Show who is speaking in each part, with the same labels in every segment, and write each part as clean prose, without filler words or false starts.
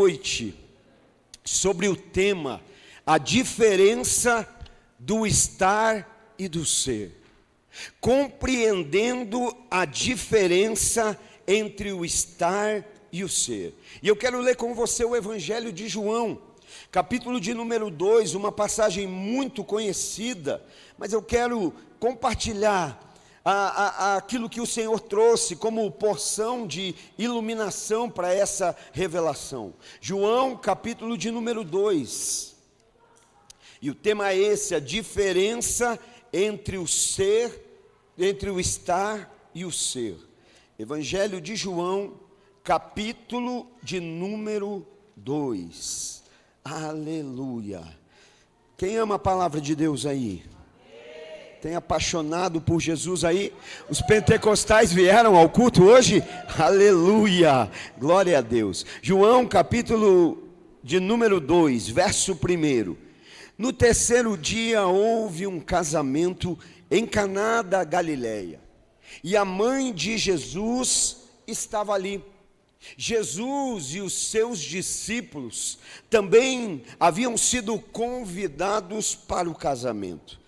Speaker 1: Noite sobre o tema a diferença do estar e do ser, compreendendo a diferença entre o estar e o ser. E eu quero ler com você o Evangelho de João, capítulo de número 2, uma passagem muito conhecida, mas eu quero compartilhar aquilo que o Senhor trouxe como porção de iluminação para essa revelação. João, capítulo de número 2, e o tema é esse: a diferença entre o ser, entre o estar e o ser. Evangelho de João, capítulo de número 2, aleluia. Quem ama a palavra de Deus aí? Tem apaixonado por Jesus aí? Os pentecostais vieram ao culto hoje? Aleluia, glória a Deus. João capítulo de número 2, verso 1. No terceiro dia houve um casamento em Caná da Galileia, e a mãe de Jesus estava ali. Jesus e os seus discípulos também haviam sido convidados para o casamento.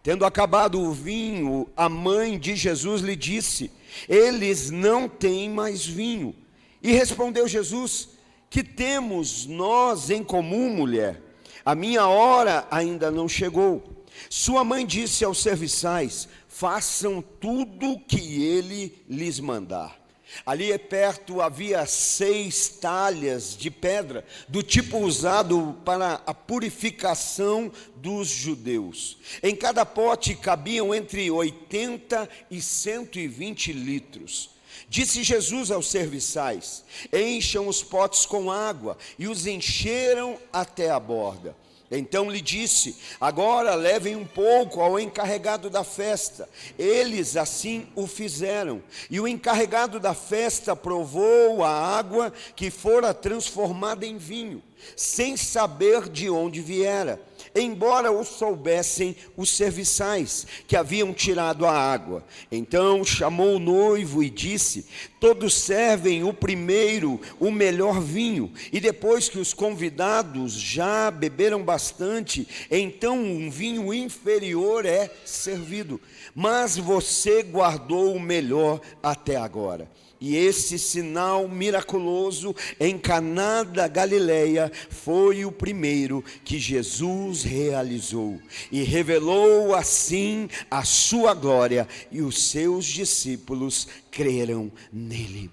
Speaker 1: Tendo acabado o vinho, a mãe de Jesus lhe disse: eles não têm mais vinho. E respondeu Jesus: que temos nós em comum, mulher? A minha hora ainda não chegou. Sua mãe disse aos serviçais: façam tudo o que ele lhes mandar. Ali perto havia 6 talhas de pedra, do tipo usado para a purificação dos judeus. Em cada pote cabiam entre 80 e 120 litros. Disse Jesus aos serviçais: encham os potes com água, e os encheram até a borda. Então lhe disse: agora levem um pouco ao encarregado da festa. Eles assim o fizeram. E o encarregado da festa provou a água que fora transformada em vinho, sem saber de onde viera, embora o soubessem os serviçais que haviam tirado a água. Então chamou o noivo e disse: todos servem o primeiro, o melhor vinho, e depois que os convidados já beberam bastante, então um vinho inferior é servido. Mas você guardou o melhor até agora. E esse sinal miraculoso em Caná da Galileia foi o primeiro que Jesus realizou, e revelou assim a sua glória, e os seus discípulos creram nele.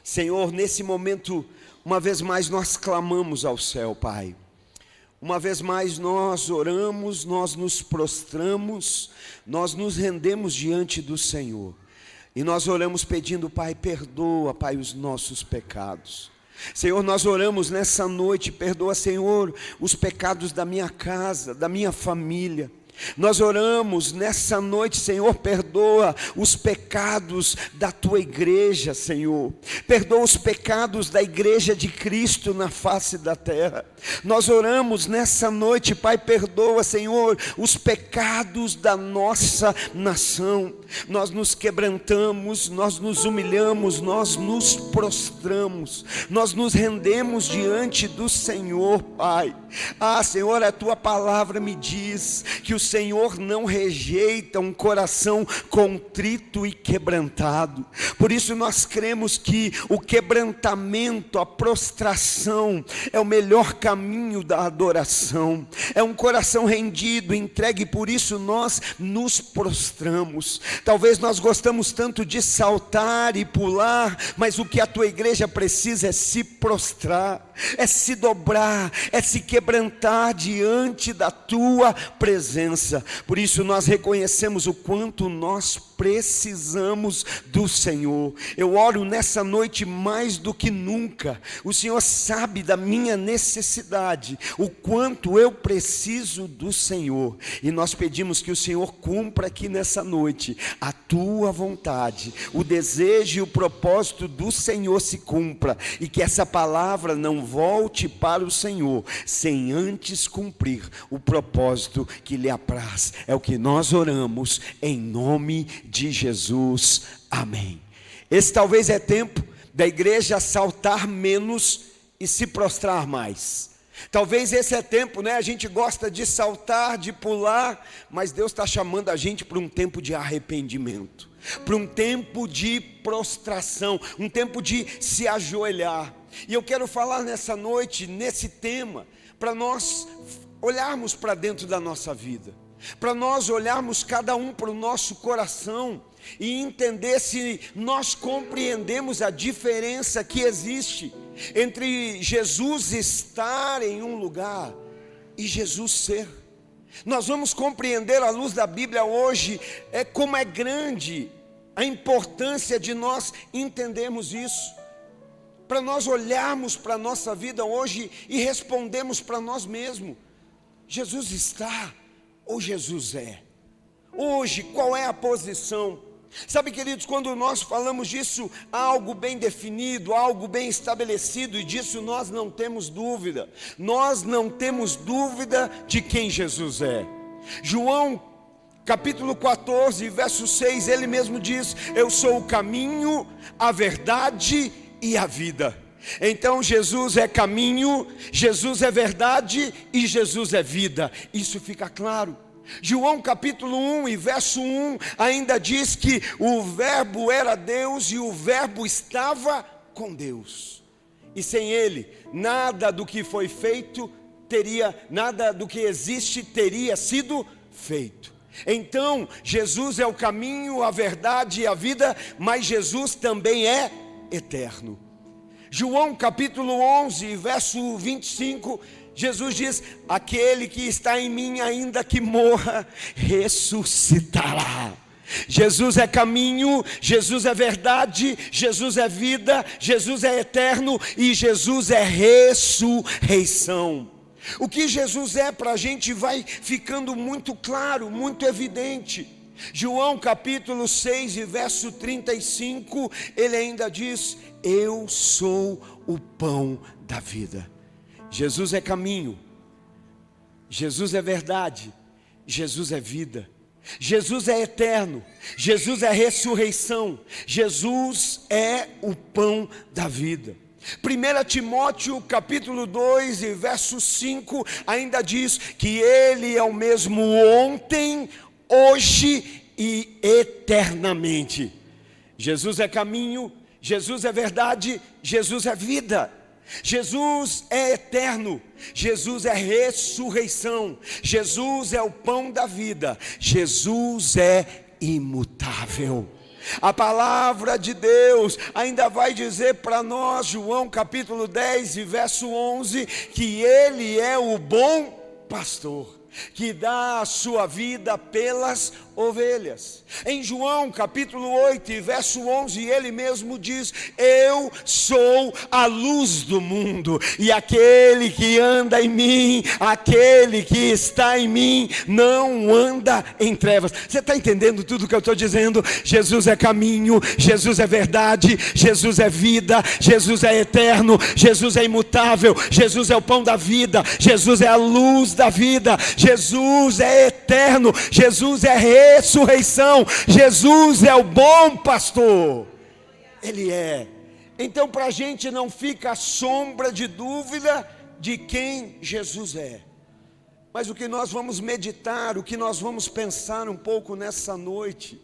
Speaker 1: Senhor, nesse momento, uma vez mais nós clamamos ao céu, Pai. Uma vez mais nós oramos, nós nos prostramos, nós nos rendemos diante do Senhor. E nós oramos pedindo: Pai, perdoa, Pai, os nossos pecados. Senhor, nós oramos nessa noite: perdoa, Senhor, os pecados da minha casa, da minha família. Nós oramos nessa noite: Senhor, perdoa os pecados da tua igreja, Senhor. Perdoa os pecados da igreja de Cristo na face da terra. Nós oramos nessa noite: Pai, perdoa, Senhor, os pecados da nossa nação. Nós nos quebrantamos, nós nos humilhamos, nós nos prostramos, nós nos rendemos diante do Senhor, Pai. Senhor, a tua palavra me diz que o Senhor não rejeita um coração contrito e quebrantado. Por isso nós cremos que o quebrantamento, a prostração é o melhor caminho da adoração. É um coração rendido, entregue, por isso nós nos prostramos. Talvez nós gostamos tanto de saltar e pular, mas o que a tua igreja precisa é se prostrar, é se dobrar, é se quebrantar diante da tua presença. Por isso nós reconhecemos o quanto nós precisamos do Senhor. Eu oro nessa noite mais do que nunca. O Senhor sabe da minha necessidade, o quanto eu preciso do Senhor. E nós pedimos que o Senhor cumpra aqui nessa noite a tua vontade, o desejo e o propósito do Senhor se cumpra, e que essa palavra não volte para o Senhor sem antes cumprir o propósito que lhe apraz. É o que nós oramos em nome de Jesus, amém. Esse talvez é tempo da igreja saltar menos e se prostrar mais. Talvez esse é tempo, né? A gente gosta de saltar, de pular, mas Deus está chamando a gente para um tempo de arrependimento, para um tempo de prostração, um tempo de se ajoelhar. E eu quero falar nessa noite, nesse tema, para nós olharmos para dentro da nossa vida, para nós olharmos cada um para o nosso coração e entender se nós compreendemos a diferença que existe entre Jesus estar em um lugar e Jesus ser. Nós vamos compreender à luz da Bíblia hoje como é grande a importância de nós entendermos isso, para nós olharmos para a nossa vida hoje e respondermos para nós mesmos: Jesus está ou Jesus é? Hoje, qual é a posição? Sabe, queridos, quando nós falamos disso, há algo bem definido, algo bem estabelecido, e disso nós não temos dúvida. Nós não temos dúvida de quem Jesus é. João capítulo 14, verso 6, ele mesmo diz: eu sou o caminho, a verdade e a vida. Então Jesus é caminho, Jesus é verdade e Jesus é vida. Isso fica claro. João capítulo 1 e verso 1 ainda diz que o verbo era Deus e o verbo estava com Deus, e sem ele nada do que foi feito nada do que existe teria sido feito. Então Jesus é o caminho, a verdade e a vida, mas Jesus também é eterno. João capítulo 11 verso 25, Jesus diz: aquele que está em mim, ainda que morra, ressuscitará. Jesus é caminho, Jesus é verdade, Jesus é vida, Jesus é eterno e Jesus é ressurreição. O que Jesus é para a gente vai ficando muito claro, muito evidente. João capítulo 6 e verso 35, ele ainda diz: eu sou o pão da vida. Jesus é caminho, Jesus é verdade, Jesus é vida, Jesus é eterno, Jesus é ressurreição, Jesus é o pão da vida. 1 Timóteo capítulo 2 e verso 5 ainda diz que ele é o mesmo ontem, hoje e eternamente. Jesus é caminho, Jesus é verdade, Jesus é vida. Jesus é eterno, Jesus é ressurreição, Jesus é o pão da vida, Jesus é imutável. A palavra de Deus ainda vai dizer para nós, João capítulo 10 e verso 11, que ele é o bom pastor, que dá a sua vida pelas ovelhas. Em João capítulo 8 e verso 11, ele mesmo diz: eu sou a luz do mundo, e aquele que anda em mim, aquele que está em mim, não anda em trevas. Você está entendendo tudo que eu estou dizendo? Jesus é caminho, Jesus é verdade, Jesus é vida, Jesus é eterno, Jesus é imutável, Jesus é o pão da vida, Jesus é a luz da vida, Jesus é eterno, Jesus é ressurreição, Jesus é o bom pastor. Ele é. Então, para a gente não fica sombra de dúvida de quem Jesus é. Mas o que nós vamos meditar, o que nós vamos pensar um pouco nessa noite,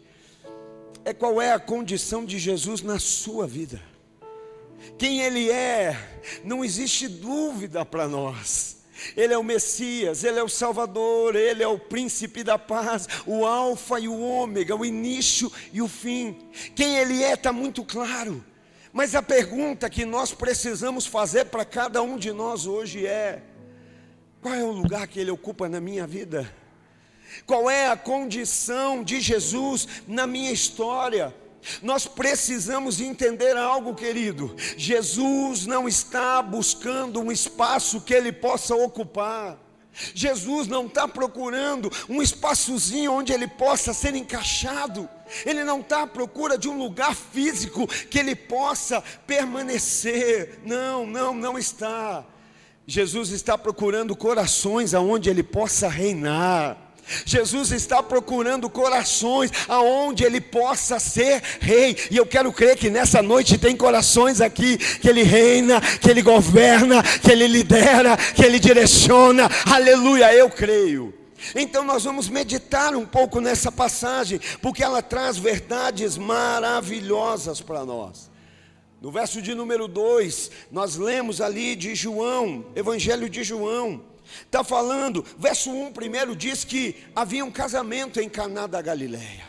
Speaker 1: é qual é a condição de Jesus na sua vida. Quem Ele é, não existe dúvida para nós. Ele é o Messias, Ele é o Salvador, Ele é o Príncipe da paz, o Alfa e o Ômega, o início e o fim. Quem Ele é está muito claro, mas a pergunta que nós precisamos fazer para cada um de nós hoje é: qual é o lugar que Ele ocupa na minha vida? Qual é a condição de Jesus na minha história? Nós precisamos entender algo, querido. Jesus não está buscando um espaço que Ele possa ocupar. Jesus não está procurando um espaçozinho onde Ele possa ser encaixado. Ele não está à procura de um lugar físico que Ele possa permanecer. Não está. Jesus está procurando corações aonde Ele possa reinar. Jesus está procurando corações aonde Ele possa ser rei. E eu quero crer que nessa noite tem corações aqui que Ele reina, que Ele governa, que Ele lidera, que Ele direciona. Aleluia, eu creio. Então nós vamos meditar um pouco nessa passagem, porque ela traz verdades maravilhosas para nós. No verso de número 2, nós lemos ali de João, Evangelho de João. Está falando, verso 1 primeiro diz que havia um casamento em Caná da Galileia.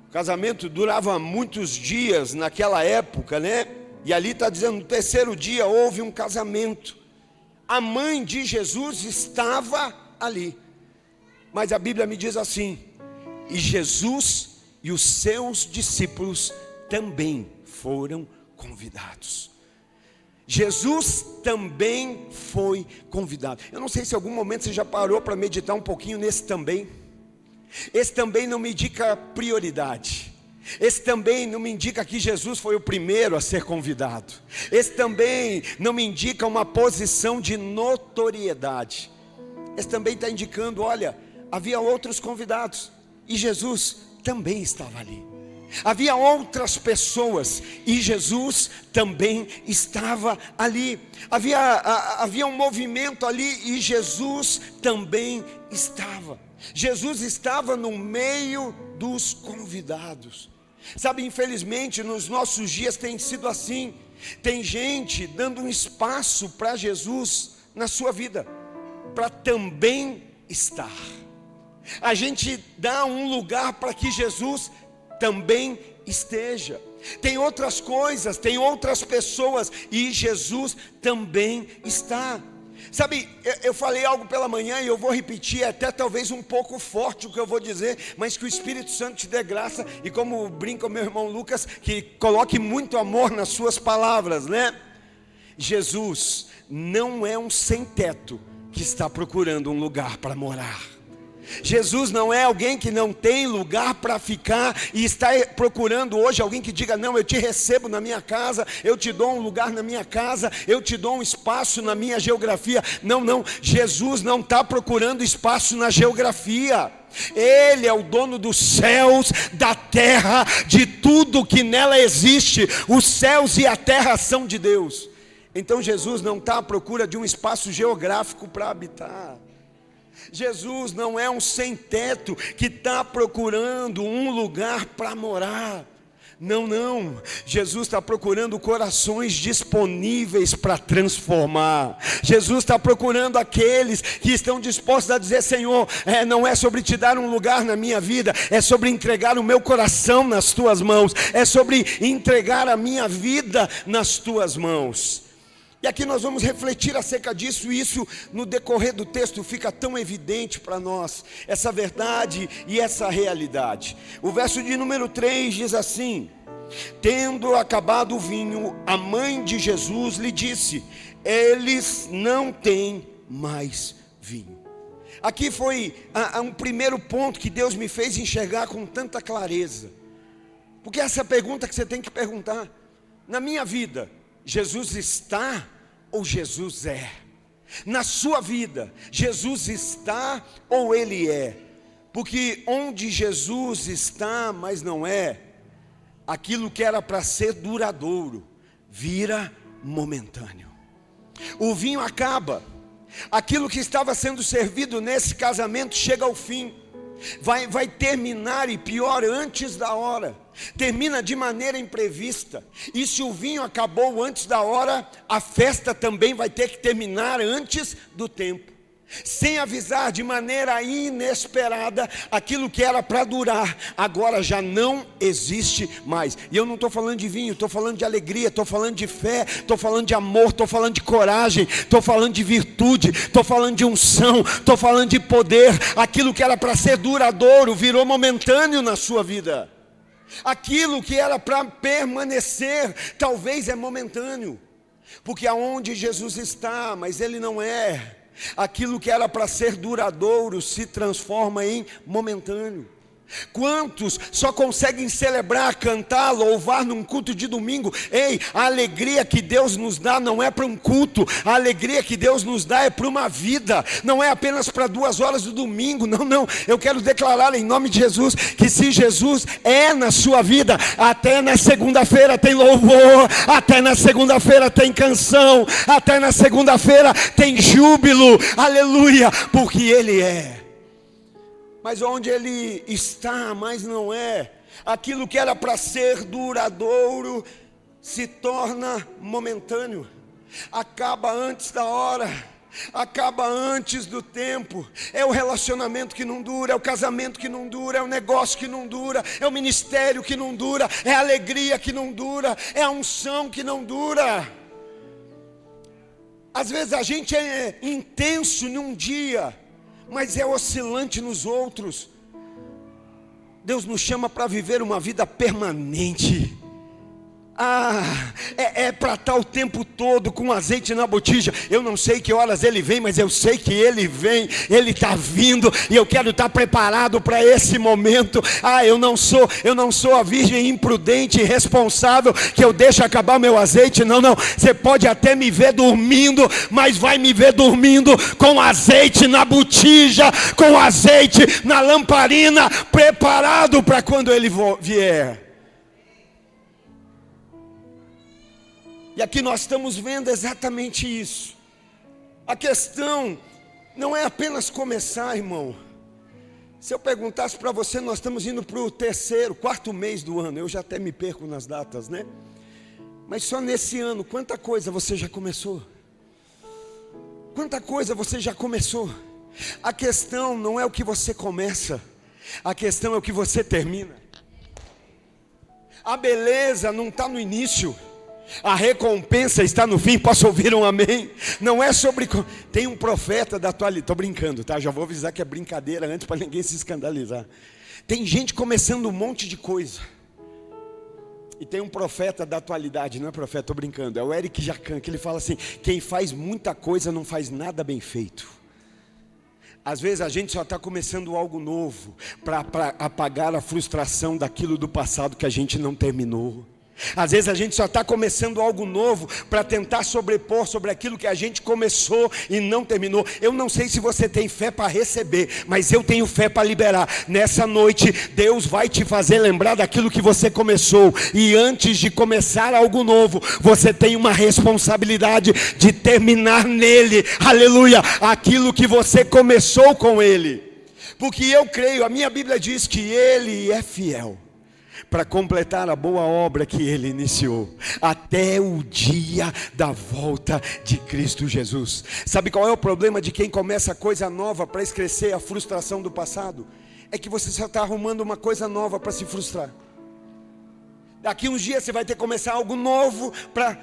Speaker 1: O casamento durava muitos dias naquela época, né? E ali está dizendo, no terceiro dia houve um casamento. A mãe de Jesus estava ali. Mas a Bíblia me diz assim, e Jesus e os seus discípulos também foram convidados. Jesus também foi convidado. Eu não sei se em algum momento você já parou para meditar um pouquinho nesse também. Esse também não me indica prioridade. Esse também não me indica que Jesus foi o primeiro a ser convidado. Esse também não me indica uma posição de notoriedade. Esse também está indicando, olha, havia outros convidados e Jesus também estava ali. Havia outras pessoas e Jesus também estava ali. Havia um movimento ali e Jesus também estava. Jesus estava no meio dos convidados. Sabe, infelizmente nos nossos dias tem sido assim. Tem gente dando um espaço para Jesus na sua vida, para também estar. A gente dá um lugar para que Jesus também esteja. Tem outras coisas, tem outras pessoas e Jesus também está. Sabe, eu falei algo pela manhã e eu vou repetir, até talvez um pouco forte o que eu vou dizer, mas que o Espírito Santo te dê graça, e como brinca o meu irmão Lucas, que coloque muito amor nas suas palavras, né? Jesus não é um sem-teto que está procurando um lugar para morar. Jesus não é alguém que não tem lugar para ficar e está procurando hoje alguém que diga, não, eu te recebo na minha casa, eu te dou um lugar na minha casa, eu te dou um espaço na minha geografia. Não, Jesus não está procurando espaço na geografia. Ele é o dono dos céus, da terra, de tudo que nela existe. Os céus e a terra são de Deus. Então Jesus não está à procura de um espaço geográfico para habitar. Jesus não é um sem-teto que está procurando um lugar para morar. Não, Jesus está procurando corações disponíveis para transformar. Jesus está procurando aqueles que estão dispostos a dizer, Senhor, não é sobre te dar um lugar na minha vida, é sobre entregar o meu coração nas tuas mãos, é sobre entregar a minha vida nas tuas mãos. E aqui nós vamos refletir acerca disso, e isso no decorrer do texto fica tão evidente para nós, essa verdade e essa realidade. O verso de número 3 diz assim, tendo acabado o vinho, a mãe de Jesus lhe disse, eles não têm mais vinho. Aqui foi um primeiro ponto que Deus me fez enxergar com tanta clareza, porque essa é a pergunta que você tem que perguntar, na minha vida, Jesus está ou Jesus é? Na sua vida, Jesus está ou Ele é? Porque onde Jesus está, mas não é, aquilo que era para ser duradouro, vira momentâneo. O vinho acaba, aquilo que estava sendo servido nesse casamento chega ao fim. Vai terminar, e pior, antes da hora. Termina de maneira imprevista. E se o vinho acabou antes da hora, a festa também vai ter que terminar antes do tempo. Sem avisar, de maneira inesperada, aquilo que era para durar, agora já não existe mais. E eu não estou falando de vinho, estou falando de alegria, estou falando de fé, estou falando de amor, estou falando de coragem, estou falando de virtude, estou falando de unção, estou falando de poder. Aquilo que era para ser duradouro, virou momentâneo na sua vida. Aquilo que era para permanecer, talvez é momentâneo. Porque aonde Jesus está, mas Ele não é, aquilo que era para ser duradouro se transforma em momentâneo. Quantos só conseguem celebrar, cantar, louvar num culto de domingo? Ei, a alegria que Deus nos dá não é para um culto, a alegria que Deus nos dá é para uma vida, não é apenas para 2 horas do domingo, não, eu quero declarar em nome de Jesus, que se Jesus é na sua vida, até na segunda-feira tem louvor, até na segunda-feira tem canção, até na segunda-feira tem júbilo, aleluia, porque Ele é. Mas onde Ele está, mas não é. Aquilo que era para ser duradouro se torna momentâneo. Acaba antes da hora, acaba antes do tempo. É o relacionamento que não dura, é o casamento que não dura, é o negócio que não dura, é o ministério que não dura, é a alegria que não dura, é a unção que não dura. Às vezes a gente é intenso num dia, mas é oscilante nos outros. Deus nos chama para viver uma vida permanente. É para estar o tempo todo com azeite na botija. Eu não sei que horas Ele vem, mas eu sei que Ele vem, Ele está vindo, e eu quero estar preparado para esse momento. Eu não sou a virgem imprudente e irresponsável, que eu deixo acabar meu azeite. Não, você pode até me ver dormindo, mas vai me ver dormindo com azeite na botija, com azeite na lamparina, preparado para quando Ele vier. E aqui nós estamos vendo exatamente isso. A questão não é apenas começar, irmão. Se eu perguntasse para você, nós estamos indo para o 4º mês do ano. Eu já até me perco nas datas, né? Mas só nesse ano, quanta coisa você já começou? Quanta coisa você já começou? A questão não é o que você começa, a questão é o que você termina. A beleza não está no início, a recompensa está no fim. Posso ouvir um amém? Não é sobre... Tem um profeta da atualidade. Estou brincando, tá? Já vou avisar que é brincadeira antes para ninguém se escandalizar. Tem gente começando um monte de coisa. E tem um profeta da atualidade, não é profeta, estou brincando. É o Eric Jacan, que ele fala assim: quem faz muita coisa não faz nada bem feito. Às vezes a gente só está começando algo novo para apagar a frustração daquilo do passado que a gente não terminou. Às vezes a gente só está começando algo novo para tentar sobrepor sobre aquilo que a gente começou e não terminou. Eu não sei se você tem fé para receber, mas eu tenho fé para liberar. Nessa noite Deus vai te fazer lembrar daquilo que você começou. E antes de começar algo novo, você tem uma responsabilidade de terminar nele, aleluia, aquilo que você começou com ele. Porque eu creio, a minha Bíblia diz que Ele é fiel para completar a boa obra que Ele iniciou, até o dia da volta de Cristo Jesus. Sabe qual é o problema de quem começa coisa nova para esquecer a frustração do passado? É que você só está arrumando uma coisa nova para se frustrar. Daqui uns dias você vai ter que começar algo novo para...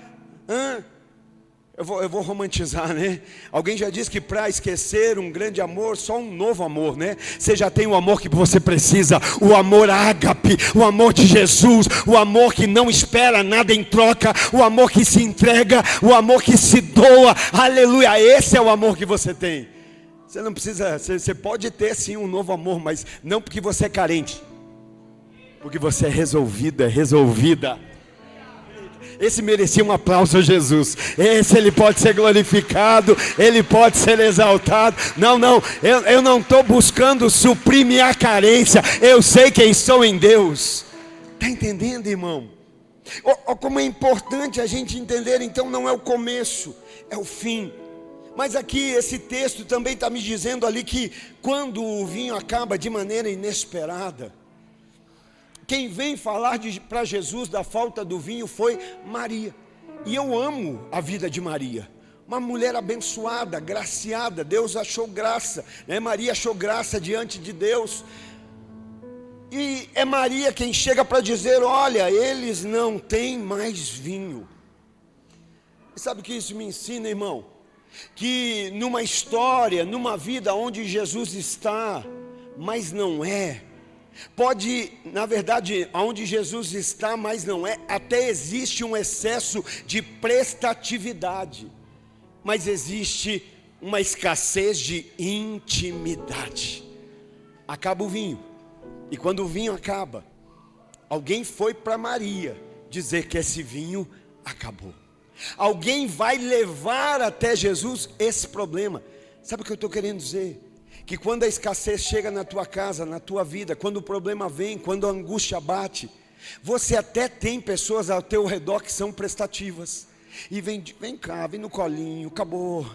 Speaker 1: Eu vou romantizar, né? Alguém já disse que para esquecer um grande amor, só um novo amor, né? Você já tem o amor que você precisa, o amor ágape, o amor de Jesus, o amor que não espera nada em troca, o amor que se entrega, o amor que se doa, aleluia, esse é o amor que você tem. Você não precisa, você pode ter sim um novo amor, mas não porque você é carente, porque você é resolvida. Esse merecia um aplauso a Jesus. Esse Ele pode ser glorificado, Ele pode ser exaltado. Eu não estou buscando suprir minha carência. Eu sei quem sou em Deus. Está entendendo, irmão? Como é importante a gente entender. Então não é o começo, é o fim. Mas aqui esse texto também está me dizendo ali que quando o vinho acaba de maneira inesperada, quem vem falar para Jesus da falta do vinho foi Maria. E eu amo a vida de Maria. Uma mulher abençoada, graciada. Deus achou graça, né? Maria achou graça diante de Deus. E é Maria quem chega para dizer: olha, eles não têm mais vinho. E sabe o que isso me ensina, irmão? Que numa história, numa vida onde Jesus está, mas não é. Pode, na verdade, onde Jesus está, mas não é, até existe um excesso de prestatividade, mas existe uma escassez de intimidade. Acaba o vinho, E quando o vinho acaba, alguém foi para Maria dizer que esse vinho acabou. Alguém vai levar até Jesus esse problema. Sabe o que eu estou querendo dizer? Que quando a escassez chega na tua casa, na tua vida, quando o problema vem, quando a angústia bate, você até tem pessoas ao teu redor que são prestativas. E vem cá, vem no colinho, acabou,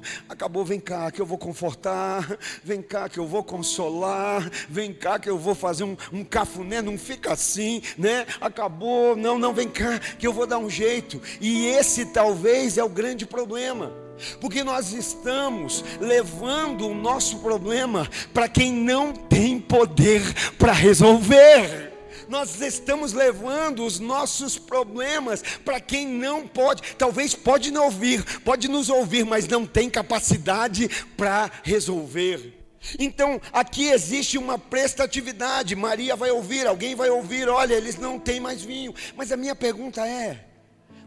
Speaker 1: vem cá que eu vou confortar, vem cá que eu vou consolar, vem cá que eu vou fazer um cafuné, não fica assim, né? Acabou, não, vem cá que eu vou dar um jeito. E esse talvez é o grande problema, porque nós estamos levando o nosso problema para quem não tem poder para resolver. Nós estamos levando os nossos problemas para quem não pode, talvez pode nos ouvir, mas não tem capacidade para resolver. Então aqui existe uma prestatividade. Maria vai ouvir, alguém vai ouvir, olha, eles não têm mais vinho. Mas a minha pergunta é,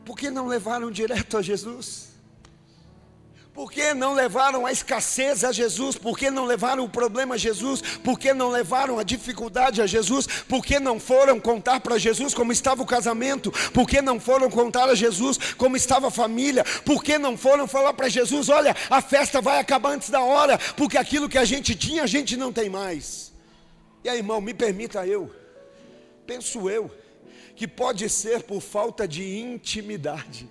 Speaker 1: por que não levaram direto a Jesus? Por que não levaram a escassez a Jesus? Por que não levaram o problema a Jesus? Por que não levaram a dificuldade a Jesus? Por que não foram contar para Jesus como estava o casamento? Por que não foram contar a Jesus como estava a família? Por que não foram falar para Jesus, olha, a festa vai acabar antes da hora, porque aquilo que a gente tinha, a gente não tem mais. E aí, irmão, me permita penso eu, que pode ser por falta de intimidade.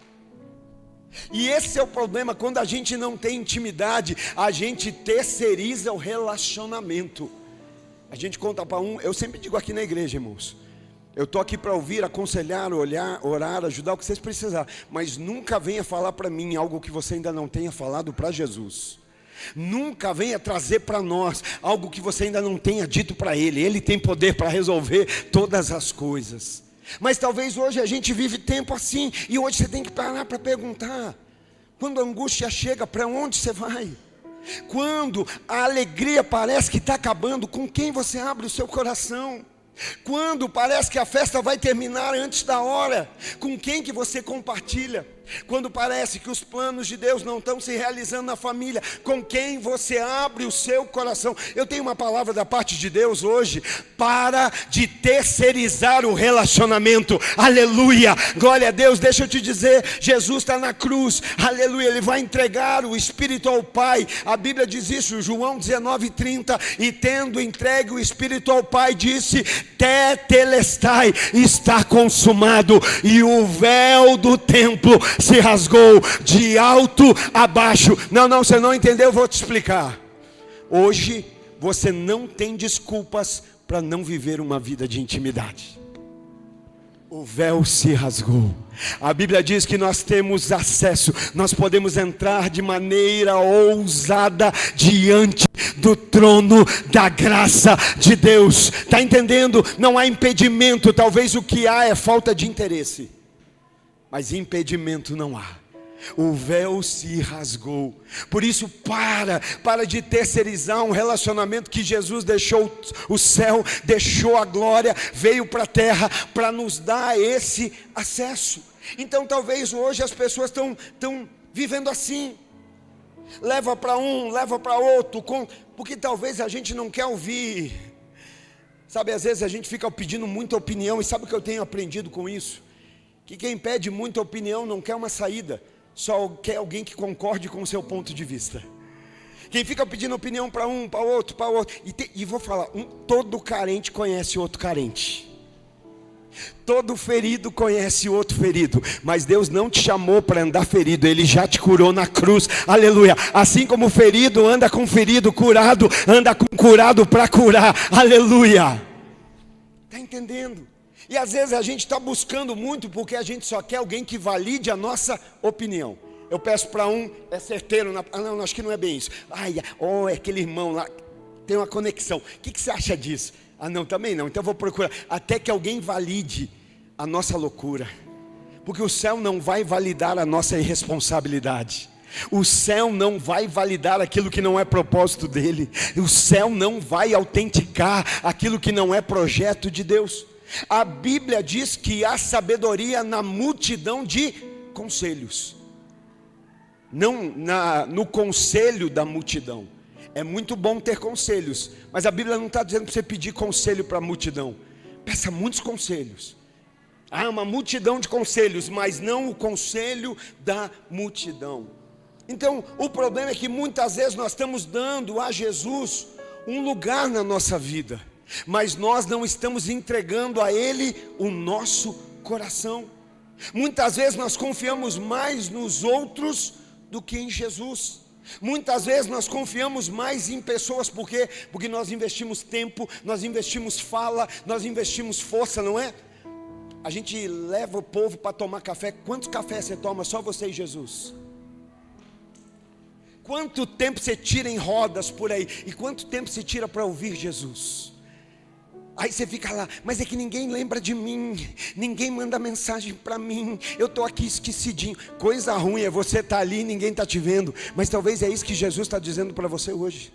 Speaker 1: E esse é o problema, quando a gente não tem intimidade, a gente terceiriza o relacionamento. A gente conta para eu sempre digo aqui na igreja, irmãos, eu estou aqui para ouvir, aconselhar, orar, ajudar o que vocês precisarem, mas nunca venha falar para mim algo que você ainda não tenha falado para Jesus. Nunca venha trazer para nós algo que você ainda não tenha dito para Ele. Ele tem poder para resolver todas as coisas. Mas talvez hoje a gente vive tempo assim, e hoje você tem que parar para perguntar, quando a angústia chega, para onde você vai? Quando a alegria parece que está acabando, com quem você abre o seu coração? Quando parece que a festa vai terminar antes da hora, com quem que você compartilha? Quando parece que os planos de Deus não estão se realizando na família, com quem você abre o seu coração? Eu tenho uma palavra da parte de Deus hoje: para de terceirizar o relacionamento. Aleluia, glória a Deus. Deixa eu te dizer, Jesus está na cruz, aleluia, Ele vai entregar o Espírito ao Pai. A Bíblia diz isso, João 19:30, e tendo entregue o Espírito ao Pai, disse, tetelestai, está consumado. E o véu do templo se rasgou de alto a baixo. Não, você não entendeu, eu vou te explicar. Hoje você não tem desculpas para não viver uma vida de intimidade. O véu se rasgou. A Bíblia diz que nós temos acesso, nós podemos entrar de maneira ousada diante do trono da graça de Deus. Está entendendo? Não há impedimento. Talvez o que há é falta de interesse, mas impedimento não há. O véu se rasgou. Por isso para de terceirizar um relacionamento que Jesus deixou o céu, deixou a glória, veio para a terra para nos dar esse acesso. Então talvez hoje as pessoas estão vivendo assim, leva para um, leva para outro, porque talvez a gente não quer ouvir. Sabe, às vezes a gente fica pedindo muita opinião, e sabe o que eu tenho aprendido com isso? Que quem pede muita opinião não quer uma saída, só quer alguém que concorde com o seu ponto de vista. Quem fica pedindo opinião para um, para outro, e vou falar, todo carente conhece outro carente, todo ferido conhece outro ferido, mas Deus não te chamou para andar ferido, Ele já te curou na cruz, aleluia. Assim como o ferido anda com ferido, curado anda com curado para curar, aleluia. Está entendendo? E às vezes a gente está buscando muito porque a gente só quer alguém que valide a nossa opinião. Eu peço para um, é certeiro, não, acho que não é bem isso. É aquele irmão lá, tem uma conexão. O que você acha disso? Não, também não, então eu vou procurar. Até que alguém valide a nossa loucura. Porque o céu não vai validar a nossa irresponsabilidade. O céu não vai validar aquilo que não é propósito dele. O céu não vai autenticar aquilo que não é projeto de Deus. A Bíblia diz que há sabedoria na multidão de conselhos, não no conselho da multidão. É muito bom ter conselhos, mas a Bíblia não está dizendo para você pedir conselho para a multidão. Peça muitos conselhos. Há uma multidão de conselhos, mas não o conselho da multidão. Então, o problema é que muitas vezes nós estamos dando a Jesus um lugar na nossa vida, mas nós não estamos entregando a Ele o nosso coração. Muitas vezes nós confiamos mais nos outros do que em Jesus. Muitas vezes nós confiamos mais em pessoas, por quê? Porque nós investimos tempo, nós investimos fala, nós investimos força, não é? A gente leva o povo para tomar café. Quantos cafés você toma? Só você e Jesus. Quanto tempo você tira em rodas por aí? E quanto tempo você tira para ouvir Jesus? Aí você fica lá, mas é que ninguém lembra de mim, ninguém manda mensagem para mim, eu estou aqui esquecidinho. Coisa ruim é você estar ali e ninguém está te vendo, mas talvez é isso que Jesus está dizendo para você hoje.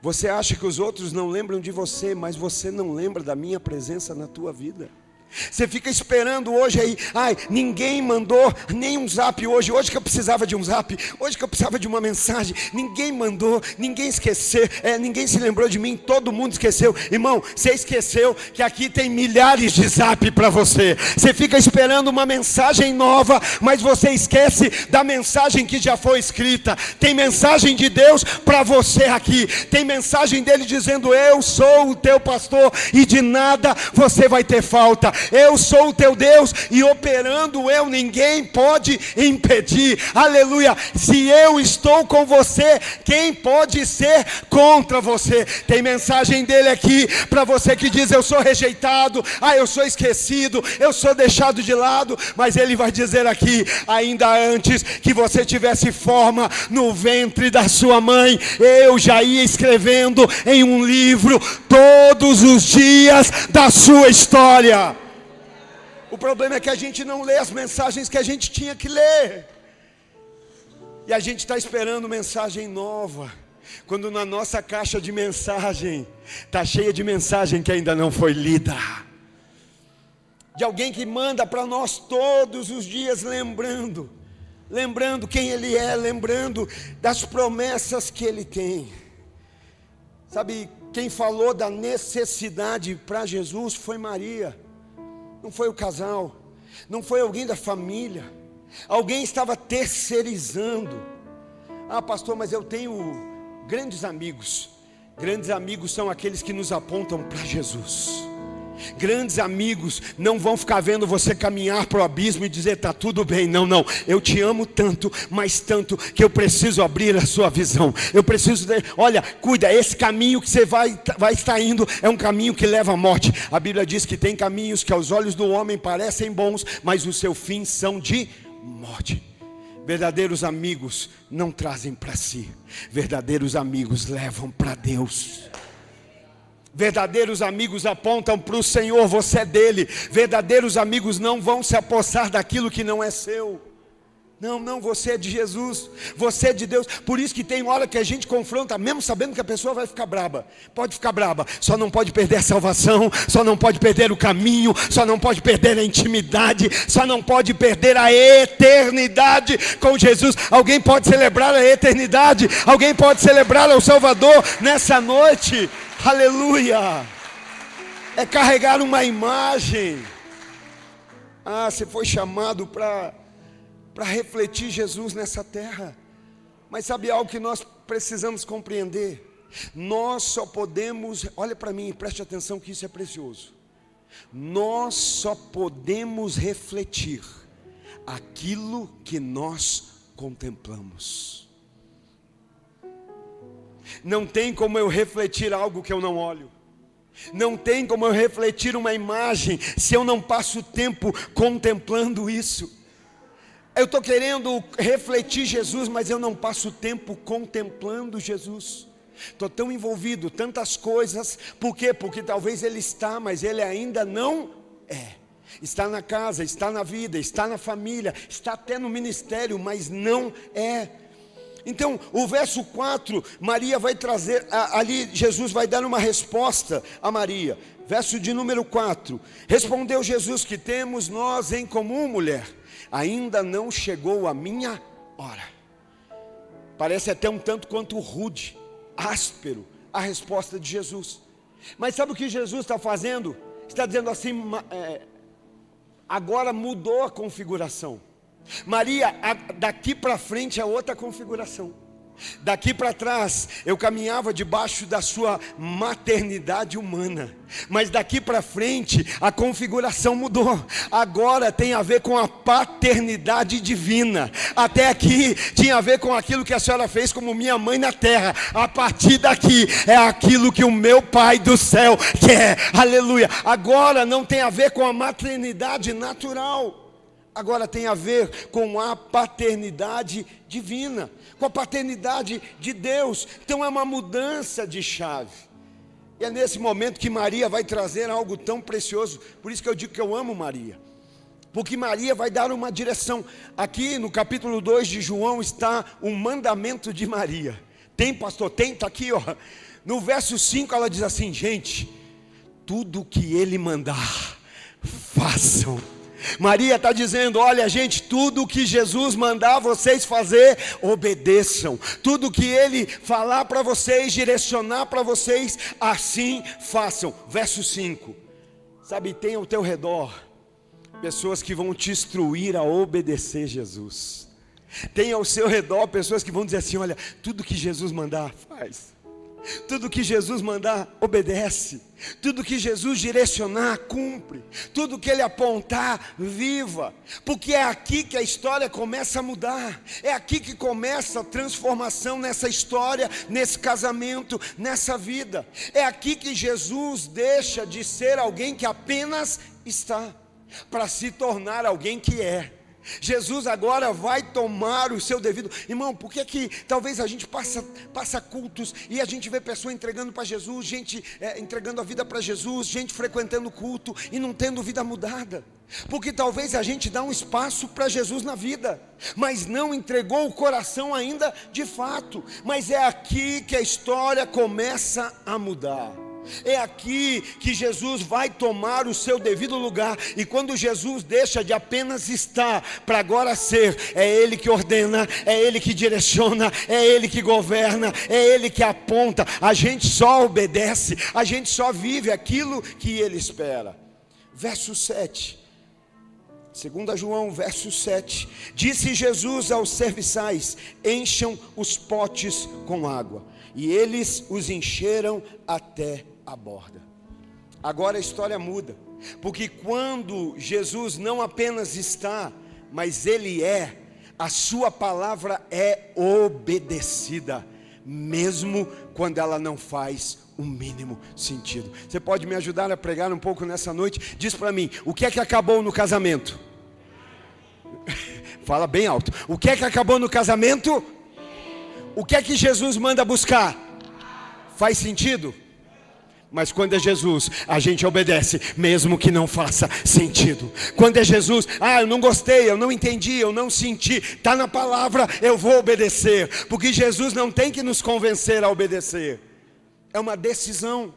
Speaker 1: Você acha que os outros não lembram de você, mas você não lembra da minha presença na tua vida. Você fica esperando hoje aí, ninguém mandou nem um zap hoje que eu precisava de um zap, hoje que eu precisava de uma mensagem, ninguém mandou, ninguém esqueceu, ninguém se lembrou de mim, todo mundo esqueceu. Irmão, você esqueceu que aqui tem milhares de zap para você. Você fica esperando uma mensagem nova, mas você esquece da mensagem que já foi escrita. Tem mensagem de Deus para você aqui, tem mensagem dele dizendo: eu sou o teu pastor e de nada você vai ter falta. Eu sou o teu Deus e operando eu, ninguém pode impedir. Aleluia. Se eu estou com você, quem pode ser contra você? Tem mensagem dele aqui para você que diz: eu sou rejeitado, eu sou esquecido, eu sou deixado de lado. Mas ele vai dizer aqui: ainda antes que você tivesse forma no ventre da sua mãe, eu já ia escrevendo em um livro todos os dias da sua história. O problema é que a gente não lê as mensagens que a gente tinha que ler. E a gente está esperando mensagem nova, quando na nossa caixa de mensagem está cheia de mensagem que ainda não foi lida. De alguém que manda para nós todos os dias, lembrando quem Ele é, lembrando das promessas que Ele tem. Sabe, quem falou da necessidade para Jesus foi Maria. Não foi o casal, não foi alguém da família. Alguém estava terceirizando. Pastor, mas eu tenho grandes amigos. Grandes amigos são aqueles que nos apontam para Jesus. Grandes amigos não vão ficar vendo você caminhar para o abismo e dizer: está tudo bem. Não, eu te amo tanto, mas tanto, que eu preciso abrir a sua visão. Eu preciso olha, cuida, esse caminho que você vai estar indo é um caminho que leva à morte. A Bíblia diz que tem caminhos que aos olhos do homem parecem bons, mas o seu fim são de morte. Verdadeiros amigos não trazem para si, verdadeiros amigos levam para Deus. Verdadeiros amigos apontam para o Senhor, você é dele. Verdadeiros amigos não vão se apossar daquilo que não é seu. Não, você é de Jesus, você é de Deus. Por isso que tem hora que a gente confronta, mesmo sabendo que a pessoa vai ficar braba. Pode ficar braba, só não pode perder a salvação, só não pode perder o caminho, só não pode perder a intimidade, só não pode perder a eternidade com Jesus. Alguém pode celebrar a eternidade? Alguém pode celebrar ao Salvador nessa noite? Aleluia. É carregar uma imagem. Você foi chamado para refletir Jesus nessa terra. Mas sabe algo que nós precisamos compreender? Nós só podemos, olha para mim e preste atenção que isso é precioso. Nós só podemos refletir aquilo que nós contemplamos. Não tem como eu refletir algo que eu não olho. Não tem como eu refletir uma imagem se eu não passo tempo contemplando isso. Eu estou querendo refletir Jesus, mas eu não passo tempo contemplando Jesus. Estou tão envolvido, tantas coisas. Por quê? Porque talvez Ele está, mas Ele ainda não é. Está na casa, está na vida, está na família, está até no ministério, mas não é. Então, o verso 4, Maria vai trazer, ali Jesus vai dar uma resposta a Maria. Verso de número 4. Respondeu Jesus: que temos nós em comum, mulher? Ainda não chegou a minha hora. Parece até um tanto quanto rude. áspero a resposta de Jesus. Mas sabe o que Jesus está fazendo? Está dizendo assim, agora mudou a configuração. Maria, daqui para frente é outra configuração. Daqui para trás eu caminhava debaixo da sua maternidade humana, mas daqui para frente a configuração mudou. Agora tem a ver com a paternidade divina. Até aqui tinha a ver com aquilo que a senhora fez como minha mãe na terra. A partir daqui é aquilo que o meu Pai do céu quer. Aleluia. Agora não tem a ver com a maternidade natural. Agora tem a ver com a paternidade divina, com a paternidade de Deus. Então é uma mudança de chave. E é nesse momento que Maria vai trazer algo tão precioso. Por isso que eu digo que eu amo Maria, porque Maria vai dar uma direção. Aqui no capítulo 2 de João está o mandamento de Maria. Tem, pastor? Tem, está aqui, ó. No verso 5 ela diz assim: gente, tudo o que ele mandar, façam. Maria está dizendo: olha gente, tudo que Jesus mandar vocês fazer, obedeçam. Tudo que Ele falar para vocês, direcionar para vocês, assim façam. Verso 5, sabe, tem ao teu redor pessoas que vão te instruir a obedecer Jesus. Tem ao seu redor pessoas que vão dizer assim: olha, tudo que Jesus mandar, faz. Tudo que Jesus mandar, obedece. Tudo que Jesus direcionar, cumpre. Tudo que Ele apontar, viva. Porque é aqui que a história começa a mudar. É aqui que começa a transformação nessa história, nesse casamento, nessa vida. É aqui que Jesus deixa de ser alguém que apenas está, para se tornar alguém que é. Jesus agora vai tomar o seu devido. Irmão, por que talvez a gente passa cultos e a gente vê pessoa entregando para Jesus, gente entregando a vida para Jesus, gente frequentando culto e não tendo vida mudada? Porque talvez a gente dá um espaço para Jesus na vida, mas não entregou o coração ainda de fato. Mas é aqui que a história começa a mudar. É aqui que Jesus vai tomar o seu devido lugar. E quando Jesus deixa de apenas estar para agora ser, é Ele que ordena, é Ele que direciona, é Ele que governa, é Ele que aponta. A gente só obedece, a gente só vive aquilo que Ele espera. Verso 7, 2 João, verso 7. Disse Jesus aos serviçais: encham os potes com água. E eles os encheram até a borda. Agora a história muda, porque quando Jesus não apenas está, mas Ele é, a sua palavra é obedecida, mesmo quando ela não faz o mínimo sentido. Você pode me ajudar a pregar um pouco nessa noite? Diz para mim, o que é que acabou no casamento? Fala bem alto. O que é que acabou no casamento? O que é que Jesus manda buscar? Faz sentido? Mas quando é Jesus, a gente obedece, mesmo que não faça sentido. Quando é Jesus, eu não gostei, eu não entendi, eu não senti, está na palavra, eu vou obedecer. Porque Jesus não tem que nos convencer a obedecer, é uma decisão.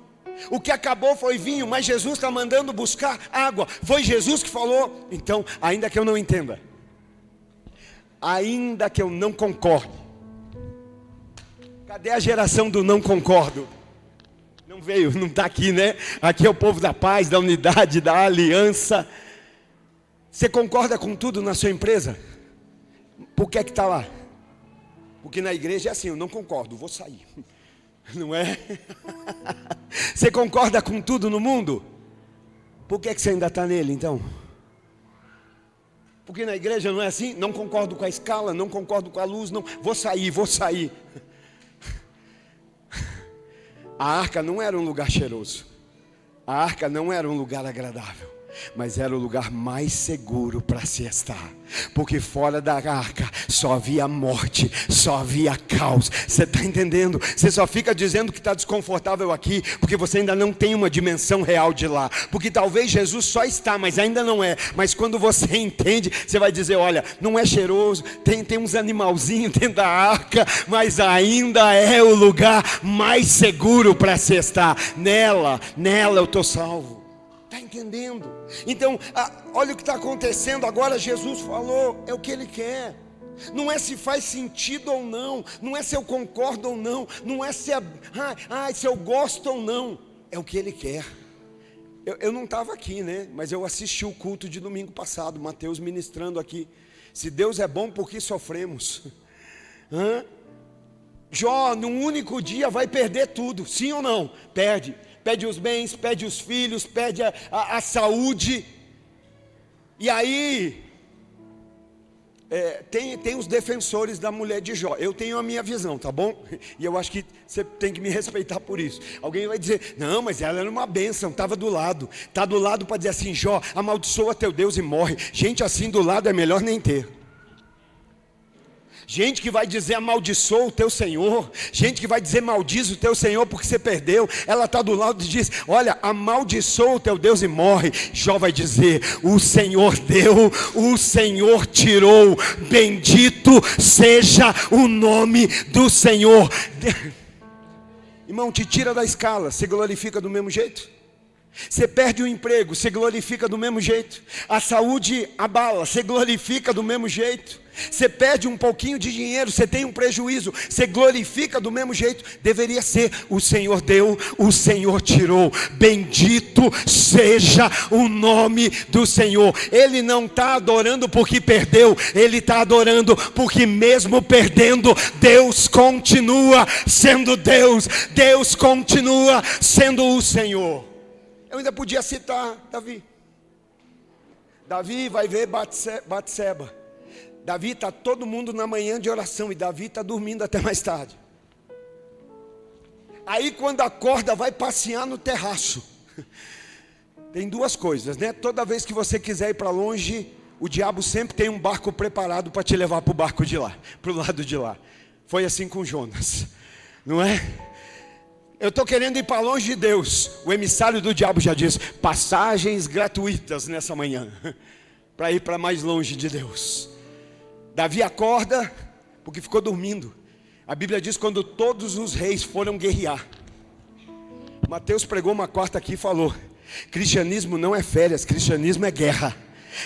Speaker 1: O que acabou foi vinho, mas Jesus está mandando buscar água. Foi Jesus que falou. Então, ainda que eu não entenda, ainda que eu não concorde, cadê a geração do não concordo? Não veio, não está aqui, né? Aqui é o povo da paz, da unidade, da aliança. Você concorda com tudo na sua empresa? Por que está lá? Porque na igreja é assim: eu não concordo, vou sair. Não é? Você concorda com tudo no mundo? Por que você ainda está nele então? Porque na igreja não é assim? Não concordo com a escala, não concordo com a luz, não, vou sair. A arca não era um lugar cheiroso, a arca não era um lugar agradável, mas era o lugar mais seguro para se estar. Porque fora da arca só havia morte, só havia caos. Você está entendendo? Você só fica dizendo que está desconfortável aqui porque você ainda não tem uma dimensão real de lá. Porque talvez Jesus só está, mas ainda não é. Mas quando você entende, você vai dizer: olha, não é cheiroso, tem uns animalzinhos dentro da arca, mas ainda é o lugar mais seguro para se estar. Nela eu estou salvo. Está entendendo? Então, olha o que está acontecendo agora. Jesus falou, é o que Ele quer. Não é se faz sentido ou não, não é se eu concordo ou não, não é se eu gosto ou não, é o que Ele quer. Eu não estava aqui, né? Mas eu assisti o culto de domingo passado, Mateus ministrando aqui. Se Deus é bom, por que sofremos? Jó, num único dia, vai perder tudo, sim ou não? Perde os bens, perde os filhos, perde a saúde. E aí, tem os defensores da mulher de Jó. Eu tenho a minha visão, tá bom? E eu acho que você tem que me respeitar por isso. Alguém vai dizer, não, mas ela era uma bênção, estava do lado. Está do lado para dizer assim, Jó, amaldiçoa teu Deus e morre. Gente assim do lado é melhor nem ter. Gente que vai dizer amaldiçoa o teu Senhor, gente que vai dizer maldiz o teu Senhor porque você perdeu, ela está do lado e diz, olha, amaldiçoa o teu Deus e morre. Jó vai dizer, o Senhor deu, o Senhor tirou, bendito seja o nome do Senhor. Irmão, te tira da escala, você glorifica do mesmo jeito? Você perde o emprego, você glorifica do mesmo jeito. A saúde abala, você glorifica do mesmo jeito. Você perde um pouquinho de dinheiro, você tem um prejuízo, você glorifica do mesmo jeito. Deveria ser, o Senhor deu, o Senhor tirou, bendito seja o nome do Senhor. Ele não está adorando porque perdeu, ele está adorando porque mesmo perdendo, Deus continua sendo Deus, Deus continua sendo o Senhor. Eu ainda podia citar Davi. Davi vai ver Batseba. Davi está todo mundo na manhã de oração e Davi está dormindo até mais tarde. Aí quando acorda vai passear no terraço. Tem duas coisas, né? Toda vez que você quiser ir para longe, o diabo sempre tem um barco preparado para te levar para o barco de lá, para o lado de lá. Foi assim com Jonas, não é? Eu estou querendo ir para longe de Deus. O emissário do diabo já diz, passagens gratuitas nessa manhã, para ir para mais longe de Deus. Davi acorda, porque ficou dormindo. A Bíblia diz, quando todos os reis foram guerrear. Mateus pregou uma quarta aqui e falou, cristianismo não é férias, cristianismo é guerra.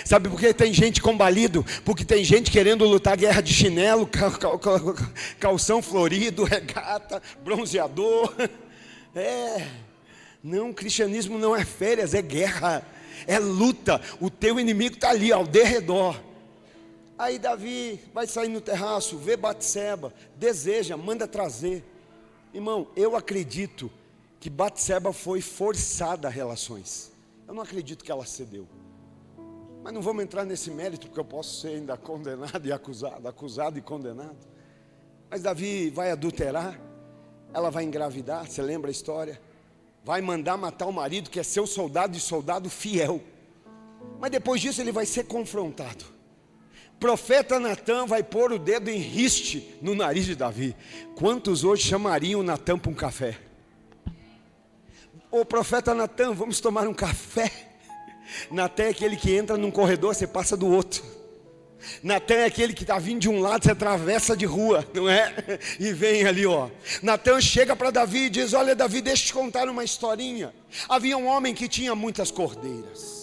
Speaker 1: Sabe por que tem gente combalido? Porque tem gente querendo lutar guerra de chinelo, calção florido, regata, bronzeador. Não, cristianismo não é férias, é guerra, é luta. O teu inimigo está ali ao derredor. Aí Davi vai sair no terraço, vê Batseba, deseja, manda trazer. Irmão, eu acredito que Batseba foi forçada a relações. Eu não acredito que ela cedeu. Mas não vamos entrar nesse mérito, porque eu posso ser ainda condenado e acusado e condenado. Mas Davi vai adulterar, ela vai engravidar, você lembra a história? Vai mandar matar o marido, que é seu soldado e soldado fiel. Mas depois disso ele vai ser confrontado. Profeta Natã vai pôr o dedo em riste no nariz de Davi. Quantos hoje chamariam Natã para um café? Ô profeta Natã, vamos tomar um café? Natã é aquele que entra num corredor, você passa do outro. Natã é aquele que está vindo de um lado, você atravessa de rua, não é? E vem ali, ó. Natã chega para Davi e diz, olha Davi, deixa eu te contar uma historinha. Havia um homem que tinha muitas cordeiras.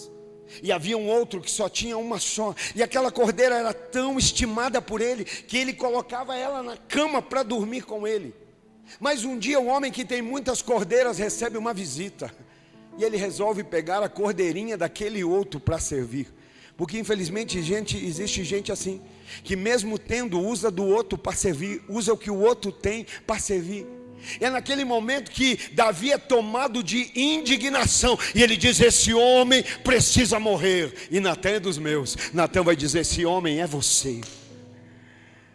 Speaker 1: E havia um outro que só tinha uma só. E aquela cordeira era tão estimada por ele, que ele colocava ela na cama para dormir com ele. Mas um dia o homem que tem muitas cordeiras recebe uma visita. E ele resolve pegar a cordeirinha daquele outro para servir. Porque infelizmente existe gente assim, que mesmo tendo, usa do outro para servir, usa o que o outro tem para servir. É naquele momento que Davi é tomado de indignação, e ele diz, esse homem precisa morrer. E Natã é dos meus. Natã vai dizer, esse homem é você.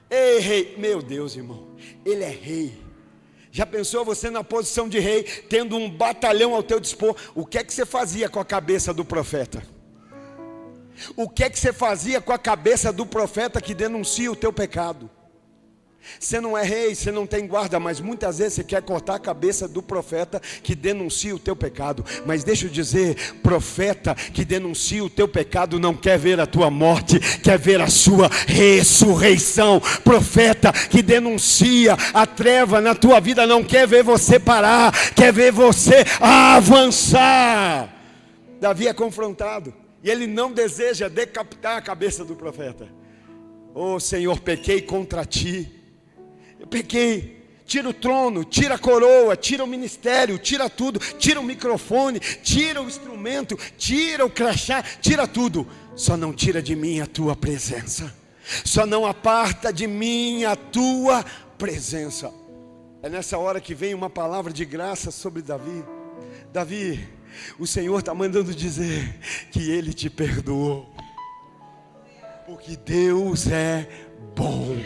Speaker 1: Ei rei, meu Deus irmão, ele é rei. Já pensou você na posição de rei, tendo um batalhão ao teu dispor? O que é que você fazia com a cabeça do profeta? O que é que você fazia com a cabeça do profeta que denuncia o teu pecado? Você não é rei, você não tem guarda, mas muitas vezes você quer cortar a cabeça do profeta que denuncia o teu pecado. Mas deixa eu dizer, profeta que denuncia o teu pecado não quer ver a tua morte, quer ver a sua ressurreição. Profeta que denuncia a treva na tua vida não quer ver você parar, quer ver você avançar. Davi é confrontado e ele não deseja decapitar a cabeça do profeta. Oh Senhor, pequei contra ti. Eu pequei. Tira o trono, tira a coroa, tira o ministério, tira tudo, tira o microfone, tira o instrumento, tira o crachá, tira tudo. Só não tira de mim a tua presença. Só não aparta de mim a tua presença. É nessa hora que vem uma palavra de graça sobre Davi. Davi, o Senhor está mandando dizer que Ele te perdoou. Porque Deus é bom.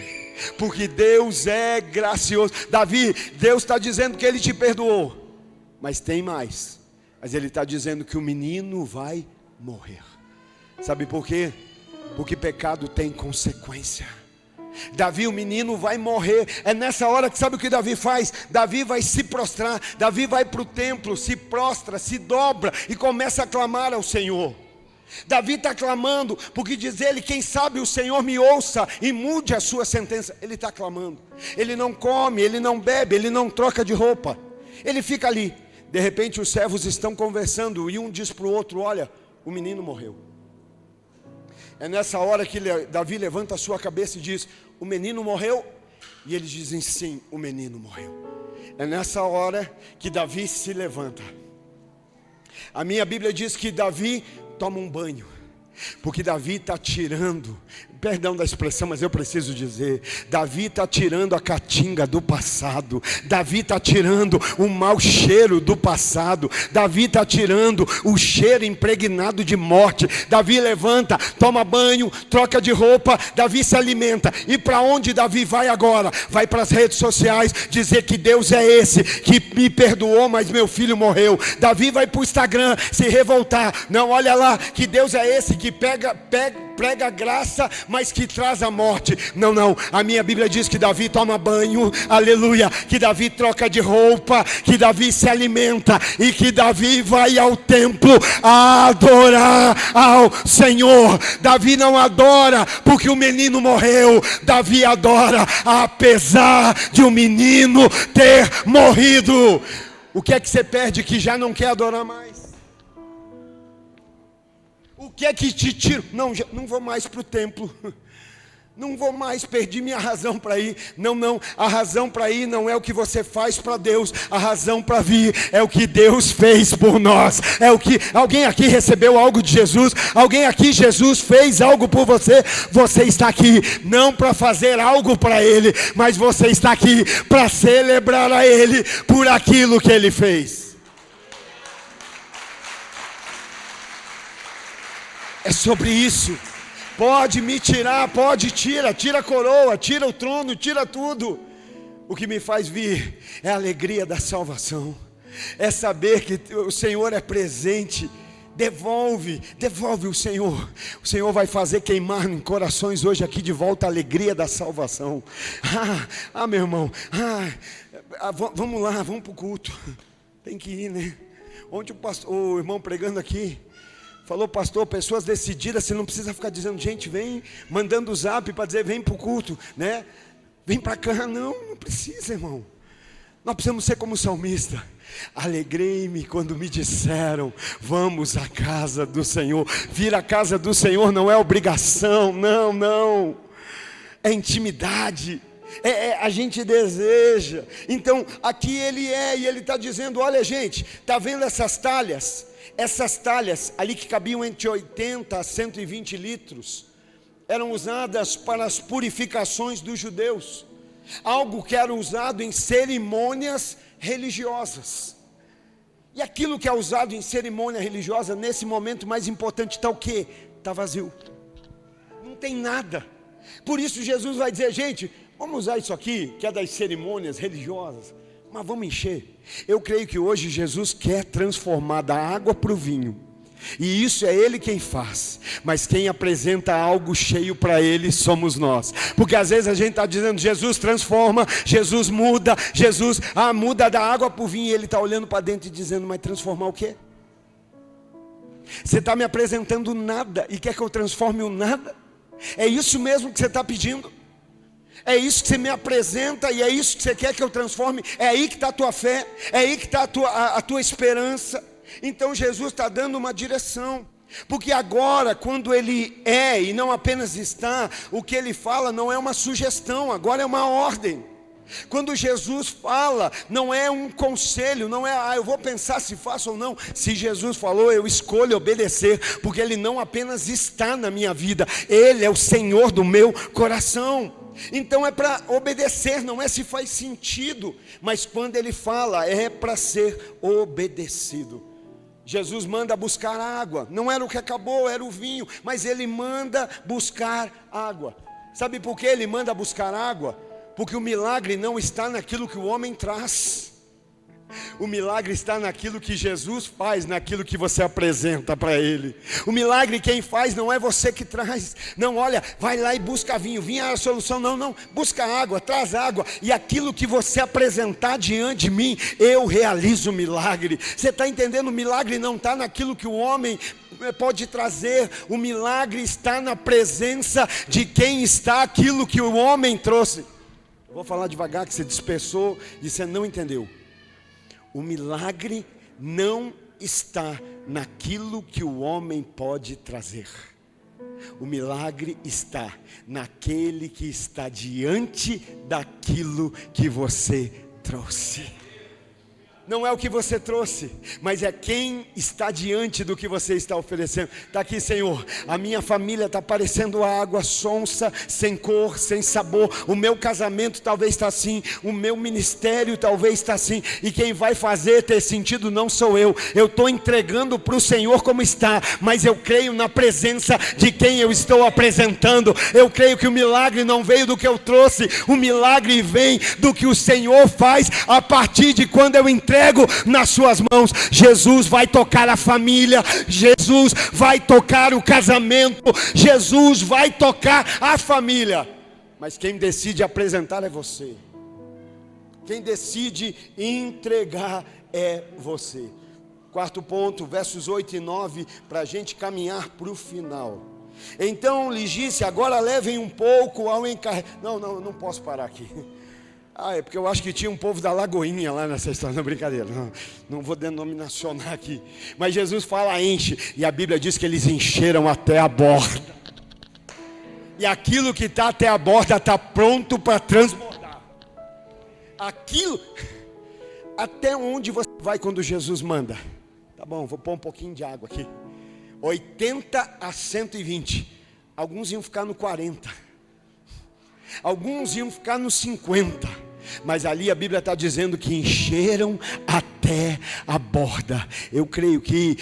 Speaker 1: Porque Deus é gracioso. Davi, Deus está dizendo que Ele te perdoou. Mas tem mais. Mas Ele está dizendo que o menino vai morrer. Sabe por quê? Porque pecado tem consequência. Davi, o menino vai morrer. É nessa hora que sabe o que Davi faz? Davi vai se prostrar. Davi vai para o templo, se prostra, se dobra e começa a clamar ao Senhor. Davi está clamando, porque diz ele, quem sabe o Senhor me ouça e mude a sua sentença. Ele está clamando. Ele não come, ele não bebe, ele não troca de roupa. Ele fica ali. De repente os servos estão conversando e um diz para o outro, olha, o menino morreu. É nessa hora que Davi levanta a sua cabeça e diz, o menino morreu? E eles dizem, sim, o menino morreu. É nessa hora que Davi se levanta. A minha Bíblia diz que Davi toma um banho, porque Davi está tirando, perdão da expressão, mas eu preciso dizer, Davi está tirando a caatinga do passado, Davi está tirando o mau cheiro do passado, Davi está tirando o cheiro impregnado de morte. Davi levanta, toma banho, troca de roupa, Davi se alimenta. E para onde Davi vai agora? Vai para as redes sociais dizer que Deus é esse, que me perdoou, mas meu filho morreu. Davi vai para o Instagram se revoltar. Não, olha lá, que Deus é esse que prega graça, mas que traz a morte. Não, a minha Bíblia diz que Davi toma banho, aleluia, que Davi troca de roupa, que Davi se alimenta e que Davi vai ao templo adorar ao Senhor. Davi não adora porque o menino morreu, Davi adora apesar de o menino ter morrido. O que é que você perde que já não quer adorar mais? O que é que te tira? Não vou mais para o templo. Não vou mais, perdi minha razão para ir. Não, a razão para ir não é o que você faz para Deus. A razão para vir é o que Deus fez por nós. É o que alguém aqui recebeu algo de Jesus. Alguém aqui, Jesus fez algo por você. Você está aqui não para fazer algo para Ele, mas você está aqui para celebrar a Ele por aquilo que Ele fez. É sobre isso. Pode me tirar, tira a coroa, tira o trono, tira tudo. O que me faz vir é a alegria da salvação. É saber que o Senhor é presente. Devolve o Senhor. O Senhor vai fazer queimar em corações hoje aqui de volta a alegria da salvação. Meu irmão, vamos lá, vamos para o culto. Tem que ir, né? Ontem o irmão pregando aqui falou, pastor, pessoas decididas, você não precisa ficar dizendo, gente, vem, mandando o zap para dizer, vem para o culto, né? Vem para cá. Não precisa, irmão. Nós precisamos ser como o salmista. Alegrei-me quando me disseram, vamos à casa do Senhor. Vir à casa do Senhor não é obrigação, não. É intimidade. A gente deseja. Então aqui ele e ele está dizendo, olha gente, está vendo essas talhas? Essas talhas ali que cabiam entre 80 a 120 litros, eram usadas para as purificações dos judeus. Algo que era usado em cerimônias religiosas. E aquilo que é usado em cerimônia religiosa, nesse momento mais importante, está o quê? Está vazio. Não tem nada. Por isso Jesus vai dizer, gente, vamos usar isso aqui, que é das cerimônias religiosas, mas vamos encher. Eu creio que hoje Jesus quer transformar da água para o vinho. E isso é Ele quem faz. Mas quem apresenta algo cheio para Ele somos nós. Porque às vezes a gente está dizendo, Jesus transforma, Jesus muda, Jesus muda da água para o vinho. E Ele está olhando para dentro e dizendo, mas transformar o quê? Você está me apresentando nada e quer que eu transforme o nada? É isso mesmo que você está pedindo? É isso que você me apresenta e é isso que você quer que eu transforme? É aí que está a tua fé? É aí que está a tua esperança? Então Jesus está dando uma direção. Porque agora, quando ele é e não apenas está, o que ele fala não é uma sugestão, agora é uma ordem. Quando Jesus fala, não é um conselho, não é, eu vou pensar se faço ou não. Se Jesus falou, eu escolho obedecer, porque Ele não apenas está na minha vida, Ele é o Senhor do meu coração. Então é para obedecer, não é se faz sentido, mas quando Ele fala, é para ser obedecido. Jesus manda buscar água, não era o que acabou, era o vinho, mas Ele manda buscar água. Sabe por que Ele manda buscar água? Porque o milagre não está naquilo que o homem traz. O milagre está naquilo que Jesus faz, naquilo que você apresenta para Ele. O milagre quem faz não é você que traz. Não, olha, vai lá e busca vinho. Vinho é a solução. Não, não, busca água, traz água. E aquilo que você apresentar diante de mim, eu realizo o milagre. Você está entendendo? O milagre não está naquilo que o homem pode trazer. O milagre está na presença de quem está aquilo que o homem trouxe. Vou falar devagar que você dispersou e você não entendeu. O milagre não está naquilo que o homem pode trazer. O milagre está naquele que está diante daquilo que você trouxe. Não é o que você trouxe, mas é quem está diante do que você está oferecendo. Está aqui, Senhor, a minha família está parecendo água sonsa, sem cor, sem sabor. O meu casamento talvez está assim, o meu ministério talvez está assim. E quem vai fazer ter sentido não sou eu. Eu estou entregando para o Senhor como está, mas eu creio na presença de quem eu estou apresentando. Eu creio que o milagre não veio do que eu trouxe, o milagre vem do que o Senhor faz a partir de quando eu entrego nas suas mãos. Jesus vai tocar a família, Jesus vai tocar o casamento, Jesus vai tocar a família, mas quem decide apresentar é você, quem decide entregar é você. Quarto ponto, versos 8 e 9, para a gente caminhar para o final. Então lhes disse, agora levem um pouco ao encarregado. Não posso parar aqui. É porque eu acho que tinha um povo da Lagoinha lá nessa história, não, brincadeira, não vou denominacionar aqui. Mas Jesus fala enche, e a Bíblia diz que eles encheram até a borda. E aquilo que está até a borda está pronto para transbordar. Aquilo, até onde você vai quando Jesus manda? Tá bom, vou pôr um pouquinho de água aqui. 80 a 120, alguns iam ficar no 40. Alguns iam ficar nos 50. Mas ali a Bíblia está dizendo que encheram até a borda. Eu creio que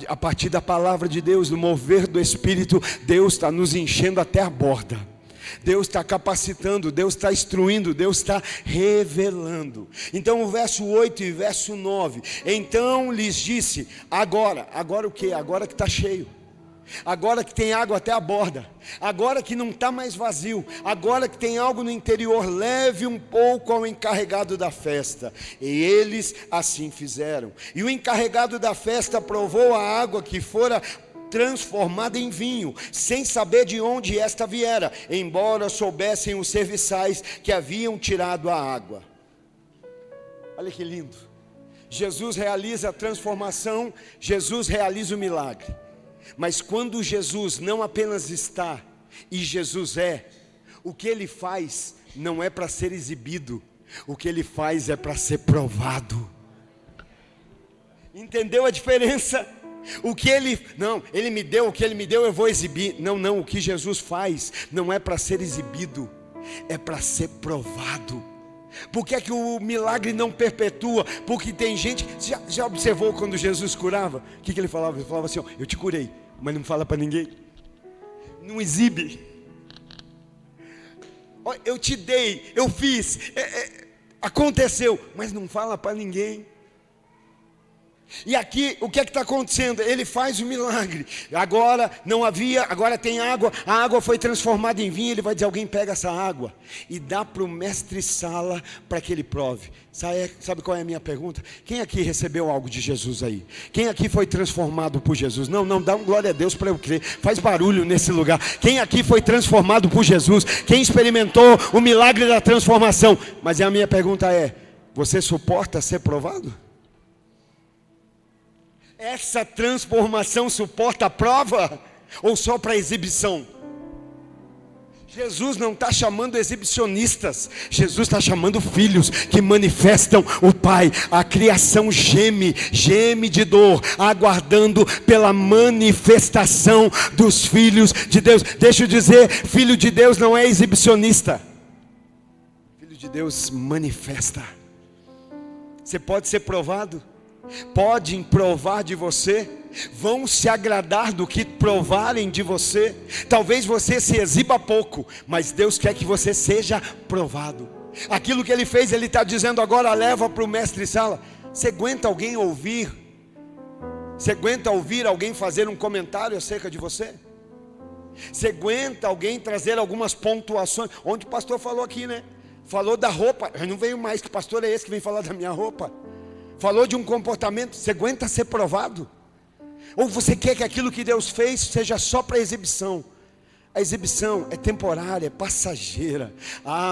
Speaker 1: a partir da palavra de Deus, no mover do Espírito, Deus está nos enchendo até a borda. Deus está capacitando, Deus está instruindo, Deus está revelando. Então o verso 8 e verso 9. Então lhes disse, agora o que? Agora que está cheio. Agora que tem água até a borda, agora que não está mais vazio, agora que tem algo no interior, leve um pouco ao encarregado da festa. E eles assim fizeram. E o encarregado da festa provou a água que fora transformada em vinho, sem saber de onde esta viera, embora soubessem os serviçais que haviam tirado a água. Olha que lindo. Jesus realiza a transformação, Jesus realiza o milagre. Mas quando Jesus não apenas está, e Jesus é, o que Ele faz não é para ser exibido, o que Ele faz é para ser provado. Entendeu a diferença? Ele me deu, o que Ele me deu eu vou exibir. Não, o que Jesus faz não é para ser exibido, é para ser provado. Por que é que o milagre não perpetua? Porque tem gente, já observou quando Jesus curava? O que ele falava? Ele falava assim, eu te curei, mas não fala para ninguém. Não exibe. Eu te dei, eu fiz, aconteceu, mas não fala para ninguém. E aqui, o que é que está acontecendo? Ele faz o milagre. Agora não havia, agora tem água. A água foi transformada em vinho. Ele vai dizer, alguém pega essa água e dá para o mestre-sala para que ele prove. Sabe qual é a minha pergunta? Quem aqui recebeu algo de Jesus aí? Quem aqui foi transformado por Jesus? Não, dá um glória a Deus para eu crer. Faz barulho nesse lugar. Quem aqui foi transformado por Jesus? Quem experimentou o milagre da transformação? Mas a minha pergunta é, você suporta ser provado? Essa transformação suporta a prova ou só para exibição? Jesus não está chamando exibicionistas, Jesus está chamando filhos que manifestam o Pai. A criação geme de dor, aguardando pela manifestação dos filhos de Deus. Deixa eu dizer, filho de Deus não é exibicionista, filho de Deus manifesta. Você pode ser provado, podem provar de você, vão se agradar do que provarem de você. Talvez você se exiba pouco, mas Deus quer que você seja provado. Aquilo que Ele fez, Ele está dizendo agora: leva para o mestre-sala. Você aguenta alguém ouvir? Você aguenta ouvir alguém fazer um comentário acerca de você? Você aguenta alguém trazer algumas pontuações? Onde o pastor falou aqui, né? Falou da roupa. Eu não veio mais, que pastor é esse que vem falar da minha roupa? Falou de um comportamento. Você aguenta ser provado? Ou você quer que aquilo que Deus fez seja só para exibição? A exibição é temporária, é passageira.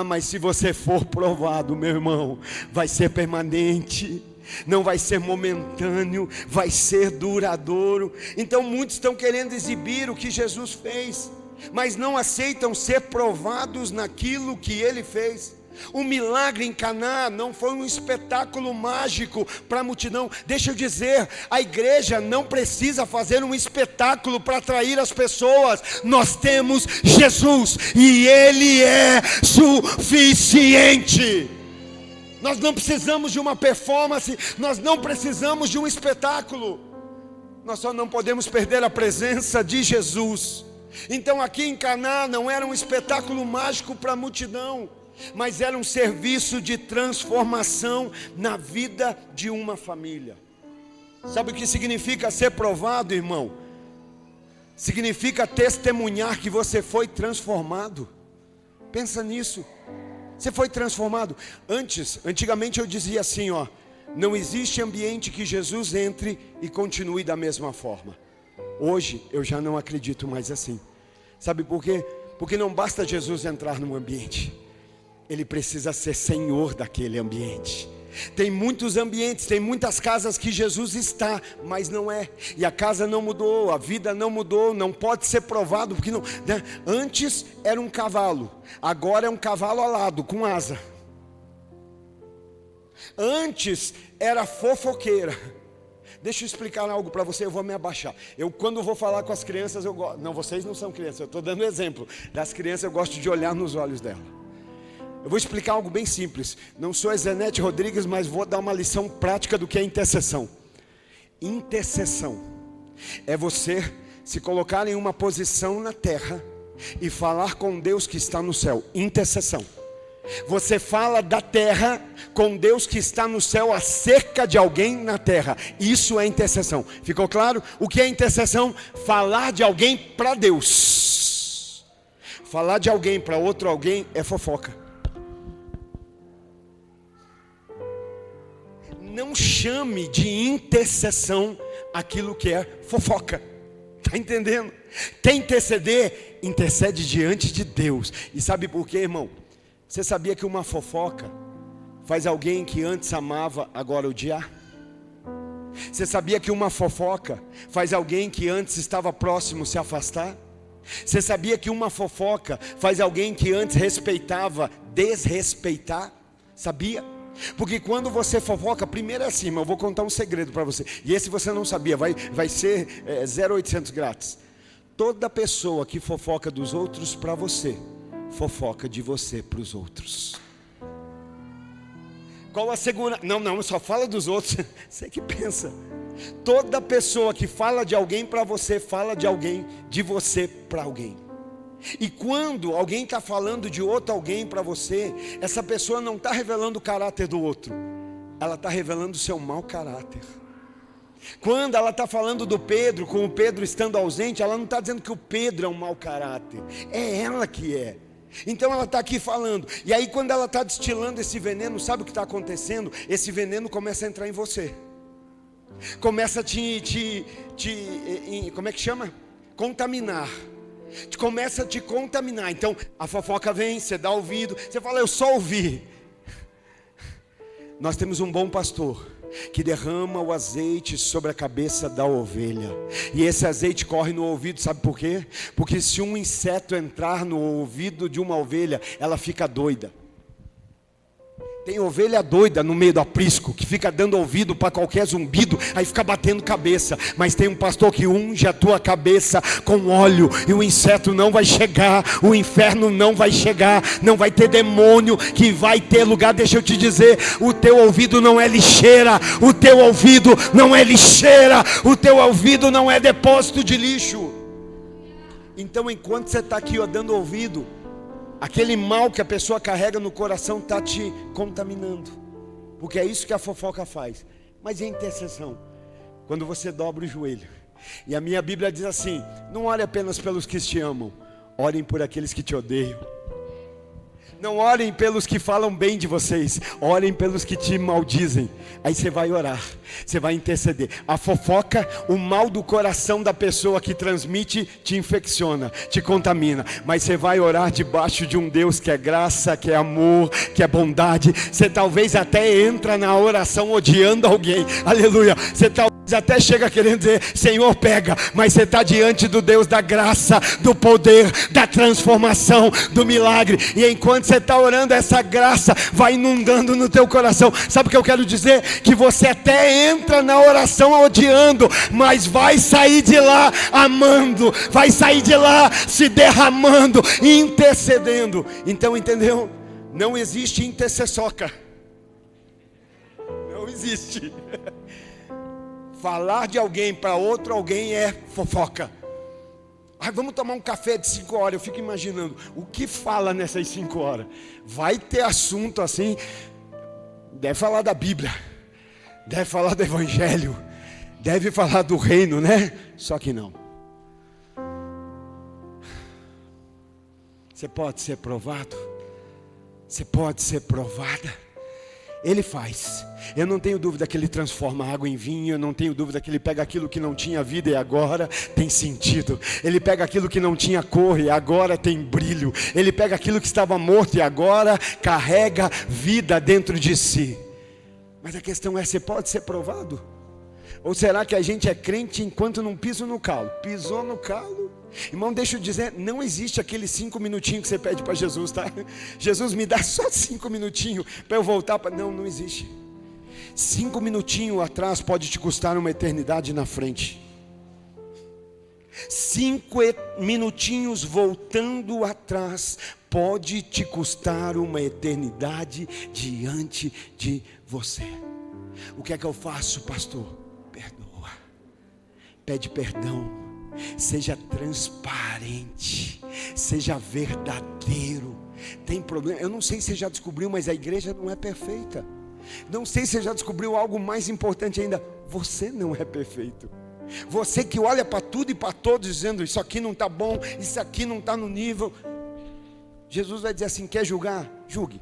Speaker 1: Mas se você for provado, meu irmão, vai ser permanente, não vai ser momentâneo, vai ser duradouro. Então muitos estão querendo exibir o que Jesus fez, mas não aceitam ser provados naquilo que Ele fez. O milagre em Caná não foi um espetáculo mágico para a multidão. Deixa eu dizer, a igreja não precisa fazer um espetáculo para atrair as pessoas. Nós temos Jesus e Ele é suficiente. Nós não precisamos de uma performance, nós não precisamos de um espetáculo. Nós só não podemos perder a presença de Jesus. Então aqui em Caná não era um espetáculo mágico para a multidão, mas era um serviço de transformação na vida de uma família. Sabe o que significa ser provado, irmão? Significa testemunhar que você foi transformado. Pensa nisso. Você foi transformado. Antigamente eu dizia assim, não existe ambiente que Jesus entre e continue da mesma forma. Hoje eu já não acredito mais assim. Sabe por quê? Porque não basta Jesus entrar num ambiente, Ele precisa ser Senhor daquele ambiente. Tem muitos ambientes, tem muitas casas que Jesus está, mas não é. E a casa não mudou, a vida não mudou, não pode ser provado, porque não, né? Antes era um cavalo, agora é um cavalo alado, com asa. Antes era fofoqueira. Deixa eu explicar algo para você, eu vou me abaixar. Eu quando vou falar com as crianças, eu gosto. Não, vocês não são crianças, eu estou dando exemplo. Das crianças eu gosto de olhar nos olhos dela. Eu vou explicar algo bem simples. Não sou Zenete Rodrigues, mas vou dar uma lição prática do que é intercessão. Intercessão é você se colocar em uma posição na terra e falar com Deus que está no céu. Intercessão. Você fala da terra com Deus que está no céu acerca de alguém na terra. Isso é intercessão. Ficou claro? O que é intercessão? Falar de alguém para Deus. Falar de alguém para outro alguém é fofoca. Não chame de intercessão aquilo que é fofoca. Está entendendo? Quer interceder? Intercede diante de Deus. E sabe por quê, irmão? Você sabia que uma fofoca faz alguém que antes amava agora odiar? Você sabia que uma fofoca faz alguém que antes estava próximo se afastar? Você sabia que uma fofoca faz alguém que antes respeitava desrespeitar? Sabia? Porque quando você fofoca, primeiro é assim, mas eu vou contar um segredo para você. E esse você não sabia, vai ser 0,800 grátis. Toda pessoa que fofoca dos outros para você, fofoca de você para os outros. Qual a segurança? Não, só fala dos outros. Você que pensa. Toda pessoa que fala de alguém para você, fala de alguém, de você para alguém. E quando alguém está falando de outro alguém para você, essa pessoa não está revelando o caráter do outro, ela está revelando o seu mau caráter. Quando ela está falando do Pedro, com o Pedro estando ausente, ela não está dizendo que o Pedro é um mau caráter, é ela que é. Então ela está aqui falando, e aí quando ela está destilando esse veneno, sabe o que está acontecendo? Esse veneno começa a entrar em você, começa a como é que chama? Contaminar. Começa a te contaminar. Então a fofoca vem, você dá ouvido, você fala, eu só ouvi. Nós temos um bom pastor que derrama o azeite sobre a cabeça da ovelha. E esse azeite corre no ouvido, sabe por quê? Porque se um inseto entrar no ouvido de uma ovelha, ela fica doida. Tem ovelha doida no meio do aprisco, que fica dando ouvido para qualquer zumbido, aí fica batendo cabeça. Mas tem um pastor que unge a tua cabeça com óleo, e o inseto não vai chegar, o inferno não vai chegar, não vai ter demônio que vai ter lugar. Deixa eu te dizer, o teu ouvido não é lixeira, o teu ouvido não é lixeira, o teu ouvido não é depósito de lixo. Então enquanto você está aqui dando ouvido, aquele mal que a pessoa carrega no coração está te contaminando, porque é isso que a fofoca faz. Mas e a intercessão? Quando você dobra o joelho, e a minha Bíblia diz assim: não ore apenas pelos que te amam, orem por aqueles que te odeiam. Não orem pelos que falam bem de vocês, orem pelos que te maldizem. Aí você vai orar, você vai interceder. A fofoca, o mal do coração da pessoa que transmite, te infecciona, te contamina. Mas você vai orar debaixo de um Deus que é graça, que é amor, que é bondade. Você talvez até entra na oração odiando alguém, aleluia. Você talvez até chega querendo dizer: Senhor, pega. Mas você está diante do Deus da graça, do poder, da transformação, do milagre. E enquanto você está orando, essa graça vai inundando no teu coração. Sabe o que eu quero dizer? Que você até entra na oração odiando, mas vai sair de lá amando, vai sair de lá se derramando, intercedendo. Então, entendeu? Não existe intercessoca. Não existe. Falar de alguém para outro alguém é fofoca. Vamos tomar um café de 5 horas. Eu fico imaginando o que fala nessas 5 horas. Vai ter assunto assim. Deve falar da Bíblia, deve falar do Evangelho, deve falar do reino, né? Só que não. Você pode ser provado, você pode ser provada. Ele faz. Eu não tenho dúvida que Ele transforma a água em vinho. Eu não tenho dúvida que Ele pega aquilo que não tinha vida e agora tem sentido. Ele pega aquilo que não tinha cor e agora tem brilho. Ele pega aquilo que estava morto e agora carrega vida dentro de si. Mas a questão é: você pode ser provado? Ou será que a gente é crente enquanto não pisa no calo? Pisou no calo? Irmão, deixa eu dizer, não existe aqueles 5 minutinhos que você pede para Jesus, tá? Jesus, me dá só 5 minutinhos para eu voltar para... Não existe. 5 minutinhos atrás pode te custar uma eternidade na frente. 5 minutinhos voltando atrás pode te custar uma eternidade diante de você. O que é que eu faço, pastor? Perdoa. Pede perdão. Seja transparente, seja verdadeiro. Tem problema? Eu não sei se você já descobriu, mas a igreja não é perfeita. Não sei se você já descobriu algo mais importante ainda: você não é perfeito. Você que olha para tudo e para todos dizendo: isso aqui não está bom, isso aqui não está no nível. Jesus vai dizer assim: quer julgar? Julgue,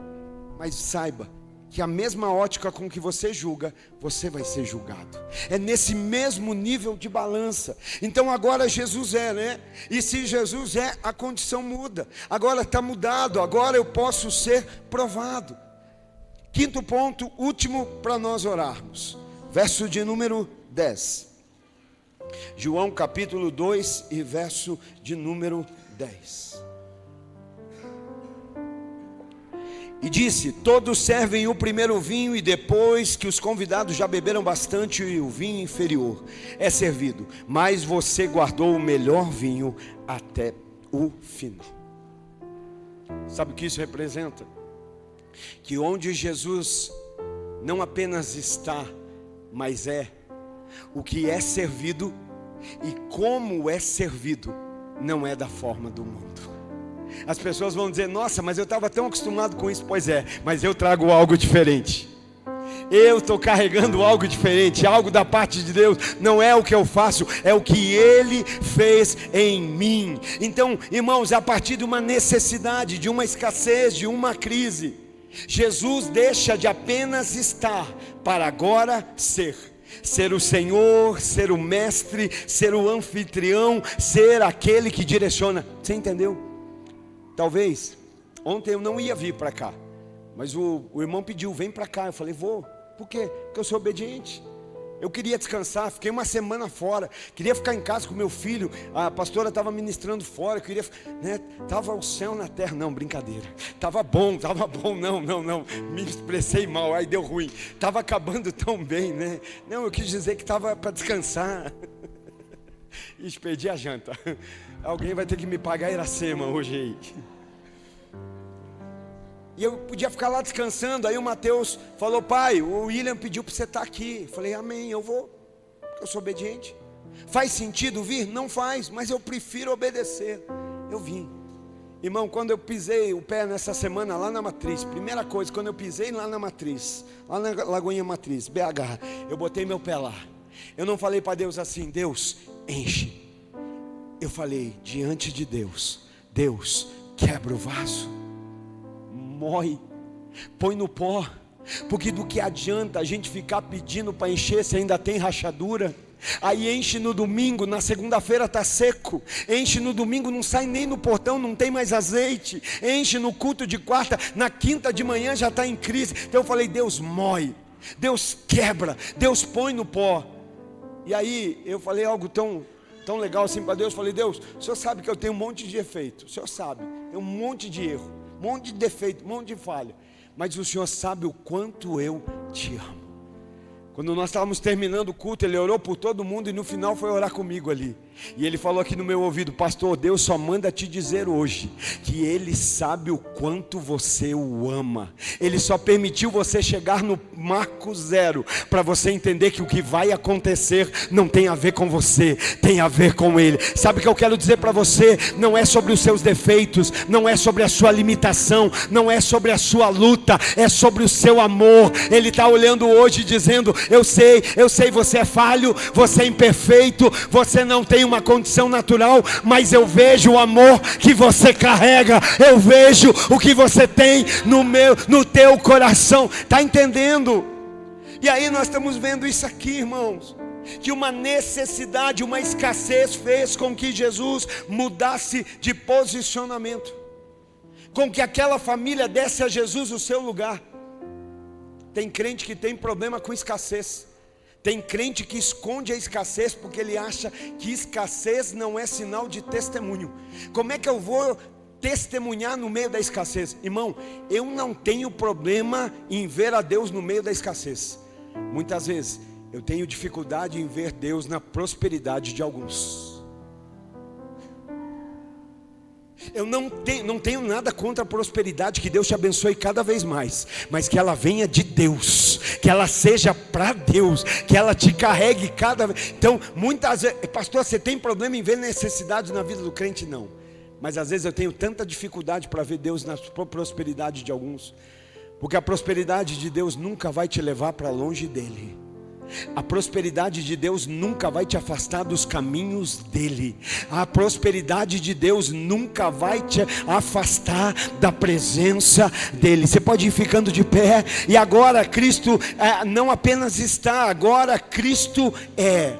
Speaker 1: mas saiba que a mesma ótica com que você julga, você vai ser julgado. É nesse mesmo nível de balança. Então agora Jesus é, né? E se Jesus é, a condição muda. Agora está mudado, agora eu posso ser provado. 5º ponto, último para nós orarmos. Verso de número 10. João capítulo 2 e verso de número 10. E disse: todos servem o primeiro vinho, e depois que os convidados já beberam bastante, o vinho inferior é servido. Mas você guardou o melhor vinho até o final. Sabe o que isso representa? Que onde Jesus não apenas está, mas é, o que é servido e como é servido não é da forma do mundo. As pessoas vão dizer: nossa, mas eu estava tão acostumado com isso. Pois é, mas eu trago algo diferente. Eu estou carregando algo diferente, algo da parte de Deus. Não é o que eu faço, é o que Ele fez em mim. Então, irmãos, a partir de uma necessidade, de uma escassez, de uma crise, Jesus deixa de apenas estar para agora ser. Ser o Senhor, ser o mestre, ser o anfitrião, ser aquele que direciona. Você entendeu? Talvez, ontem eu não ia vir para cá, mas o irmão pediu: vem para cá. Eu falei: vou. Por quê? Porque eu sou obediente. Eu queria descansar, fiquei uma semana fora, queria ficar em casa com meu filho, a pastora estava ministrando fora, estava o céu na terra, não, brincadeira, estava bom, não, me expressei mal, aí deu ruim, estava acabando tão bem, né? Não, eu quis dizer que estava para descansar. Ixi, perdi a janta, alguém vai ter que me pagar Iracema hoje aí. E eu podia ficar lá descansando. Aí o Mateus falou: pai, o William pediu para você estar aqui. Eu falei: amém, eu vou, porque eu sou obediente. Faz sentido vir? Não faz, mas eu prefiro obedecer. Eu vim. Irmão, quando eu pisei o pé nessa semana lá na Matriz, primeira coisa, quando eu pisei lá na Matriz, lá na Lagoinha Matriz, BH, eu botei meu pé lá. Eu não falei para Deus assim: Deus, enche. Eu falei diante de Deus: Deus, quebra o vaso, moe, põe no pó, porque do que adianta a gente ficar pedindo para encher se ainda tem rachadura? Aí enche no domingo, na segunda-feira está seco, enche no domingo, não sai nem no portão, não tem mais azeite, enche no culto de quarta, na quinta de manhã já está em crise. Então eu falei: Deus, moe, Deus, quebra, Deus, põe no pó. E aí eu falei algo tão legal assim para Deus. Falei: Deus, o Senhor sabe que eu tenho um monte de efeito, o Senhor sabe, tem um monte de erro, um monte de defeito, um monte de falha, mas o Senhor sabe o quanto eu te amo. Quando nós estávamos terminando o culto, ele orou por todo mundo e no final foi orar comigo ali. E ele falou aqui no meu ouvido: pastor, Deus só manda te dizer hoje que Ele sabe o quanto você o ama. Ele só permitiu você chegar no marco zero para você entender que o que vai acontecer não tem a ver com você, tem a ver com Ele. Sabe o que eu quero dizer para você? Não é sobre os seus defeitos, não é sobre a sua limitação, não é sobre a sua luta, é sobre o seu amor. Ele está olhando hoje dizendo: eu sei, você é falho, você é imperfeito, você não tem uma condição natural, mas eu vejo o amor que você carrega, eu vejo o que você tem no teu coração. Está entendendo? E aí nós estamos vendo isso aqui, irmãos, que uma necessidade, uma escassez fez com que Jesus mudasse de posicionamento, com que aquela família desse a Jesus o seu lugar. Tem crente que tem problema com escassez. Tem crente que esconde a escassez porque ele acha que escassez não é sinal de testemunho. Como é que eu vou testemunhar no meio da escassez? Irmão, eu não tenho problema em ver a Deus no meio da escassez. Muitas vezes eu tenho dificuldade em ver Deus na prosperidade de alguns. Eu não tenho nada contra a prosperidade, que Deus te abençoe cada vez mais, mas que ela venha de Deus, que ela seja para Deus, que ela te carregue cada vez. Então, muitas vezes, pastor, você tem problema em ver necessidade na vida do crente? Não, mas às vezes eu tenho tanta dificuldade para ver Deus na prosperidade de alguns, porque a prosperidade de Deus nunca vai te levar para longe dEle. A prosperidade de Deus nunca vai te afastar dos caminhos dEle. A prosperidade de Deus nunca vai te afastar da presença dEle. Você pode ir ficando de pé. E agora Cristo não apenas está, agora Cristo é.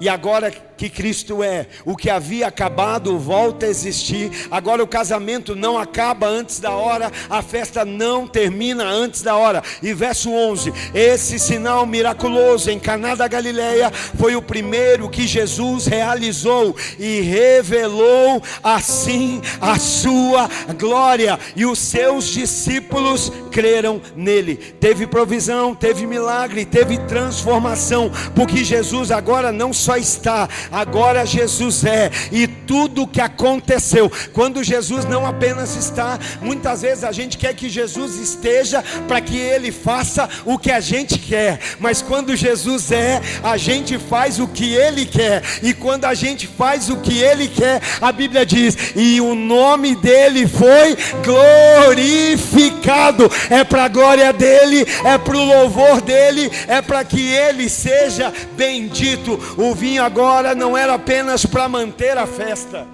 Speaker 1: E agora que Cristo é, o que havia acabado volta a existir. Agora o casamento não acaba antes da hora, a festa não termina antes da hora. E verso 11: esse sinal miraculoso em Caná da Galileia foi o primeiro que Jesus realizou e revelou assim a sua glória, e os seus discípulos creram nele. Teve provisão, teve milagre, teve transformação, porque Jesus agora não só está, agora Jesus é. E tudo que aconteceu, quando Jesus não apenas está, muitas vezes a gente quer que Jesus esteja para que Ele faça o que a gente quer, mas quando Jesus é, a gente faz o que Ele quer. E quando a gente faz o que Ele quer, a Bíblia diz: e o nome dEle foi glorificado. É para a glória dEle, é para o louvor dEle, é para que Ele seja bendito. O vinho agora não era apenas para manter a festa.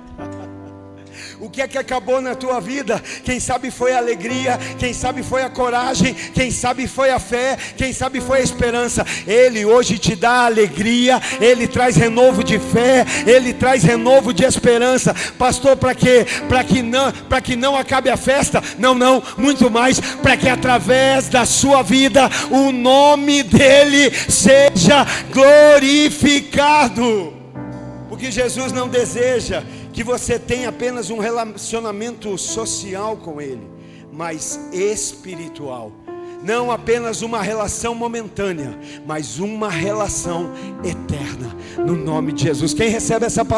Speaker 1: O que é que acabou na tua vida? Quem sabe foi a alegria, quem sabe foi a coragem, quem sabe foi a fé, quem sabe foi a esperança. Ele hoje te dá alegria, Ele traz renovo de fé, Ele traz renovo de esperança. Pastor, para quê? Para que não acabe a festa? Não, muito mais, para que através da sua vida o nome dEle seja glorificado. Porque Jesus não deseja que você tenha apenas um relacionamento social com Ele, mas espiritual. Não apenas uma relação momentânea, mas uma relação eterna. No nome de Jesus. Quem recebe essa palavra?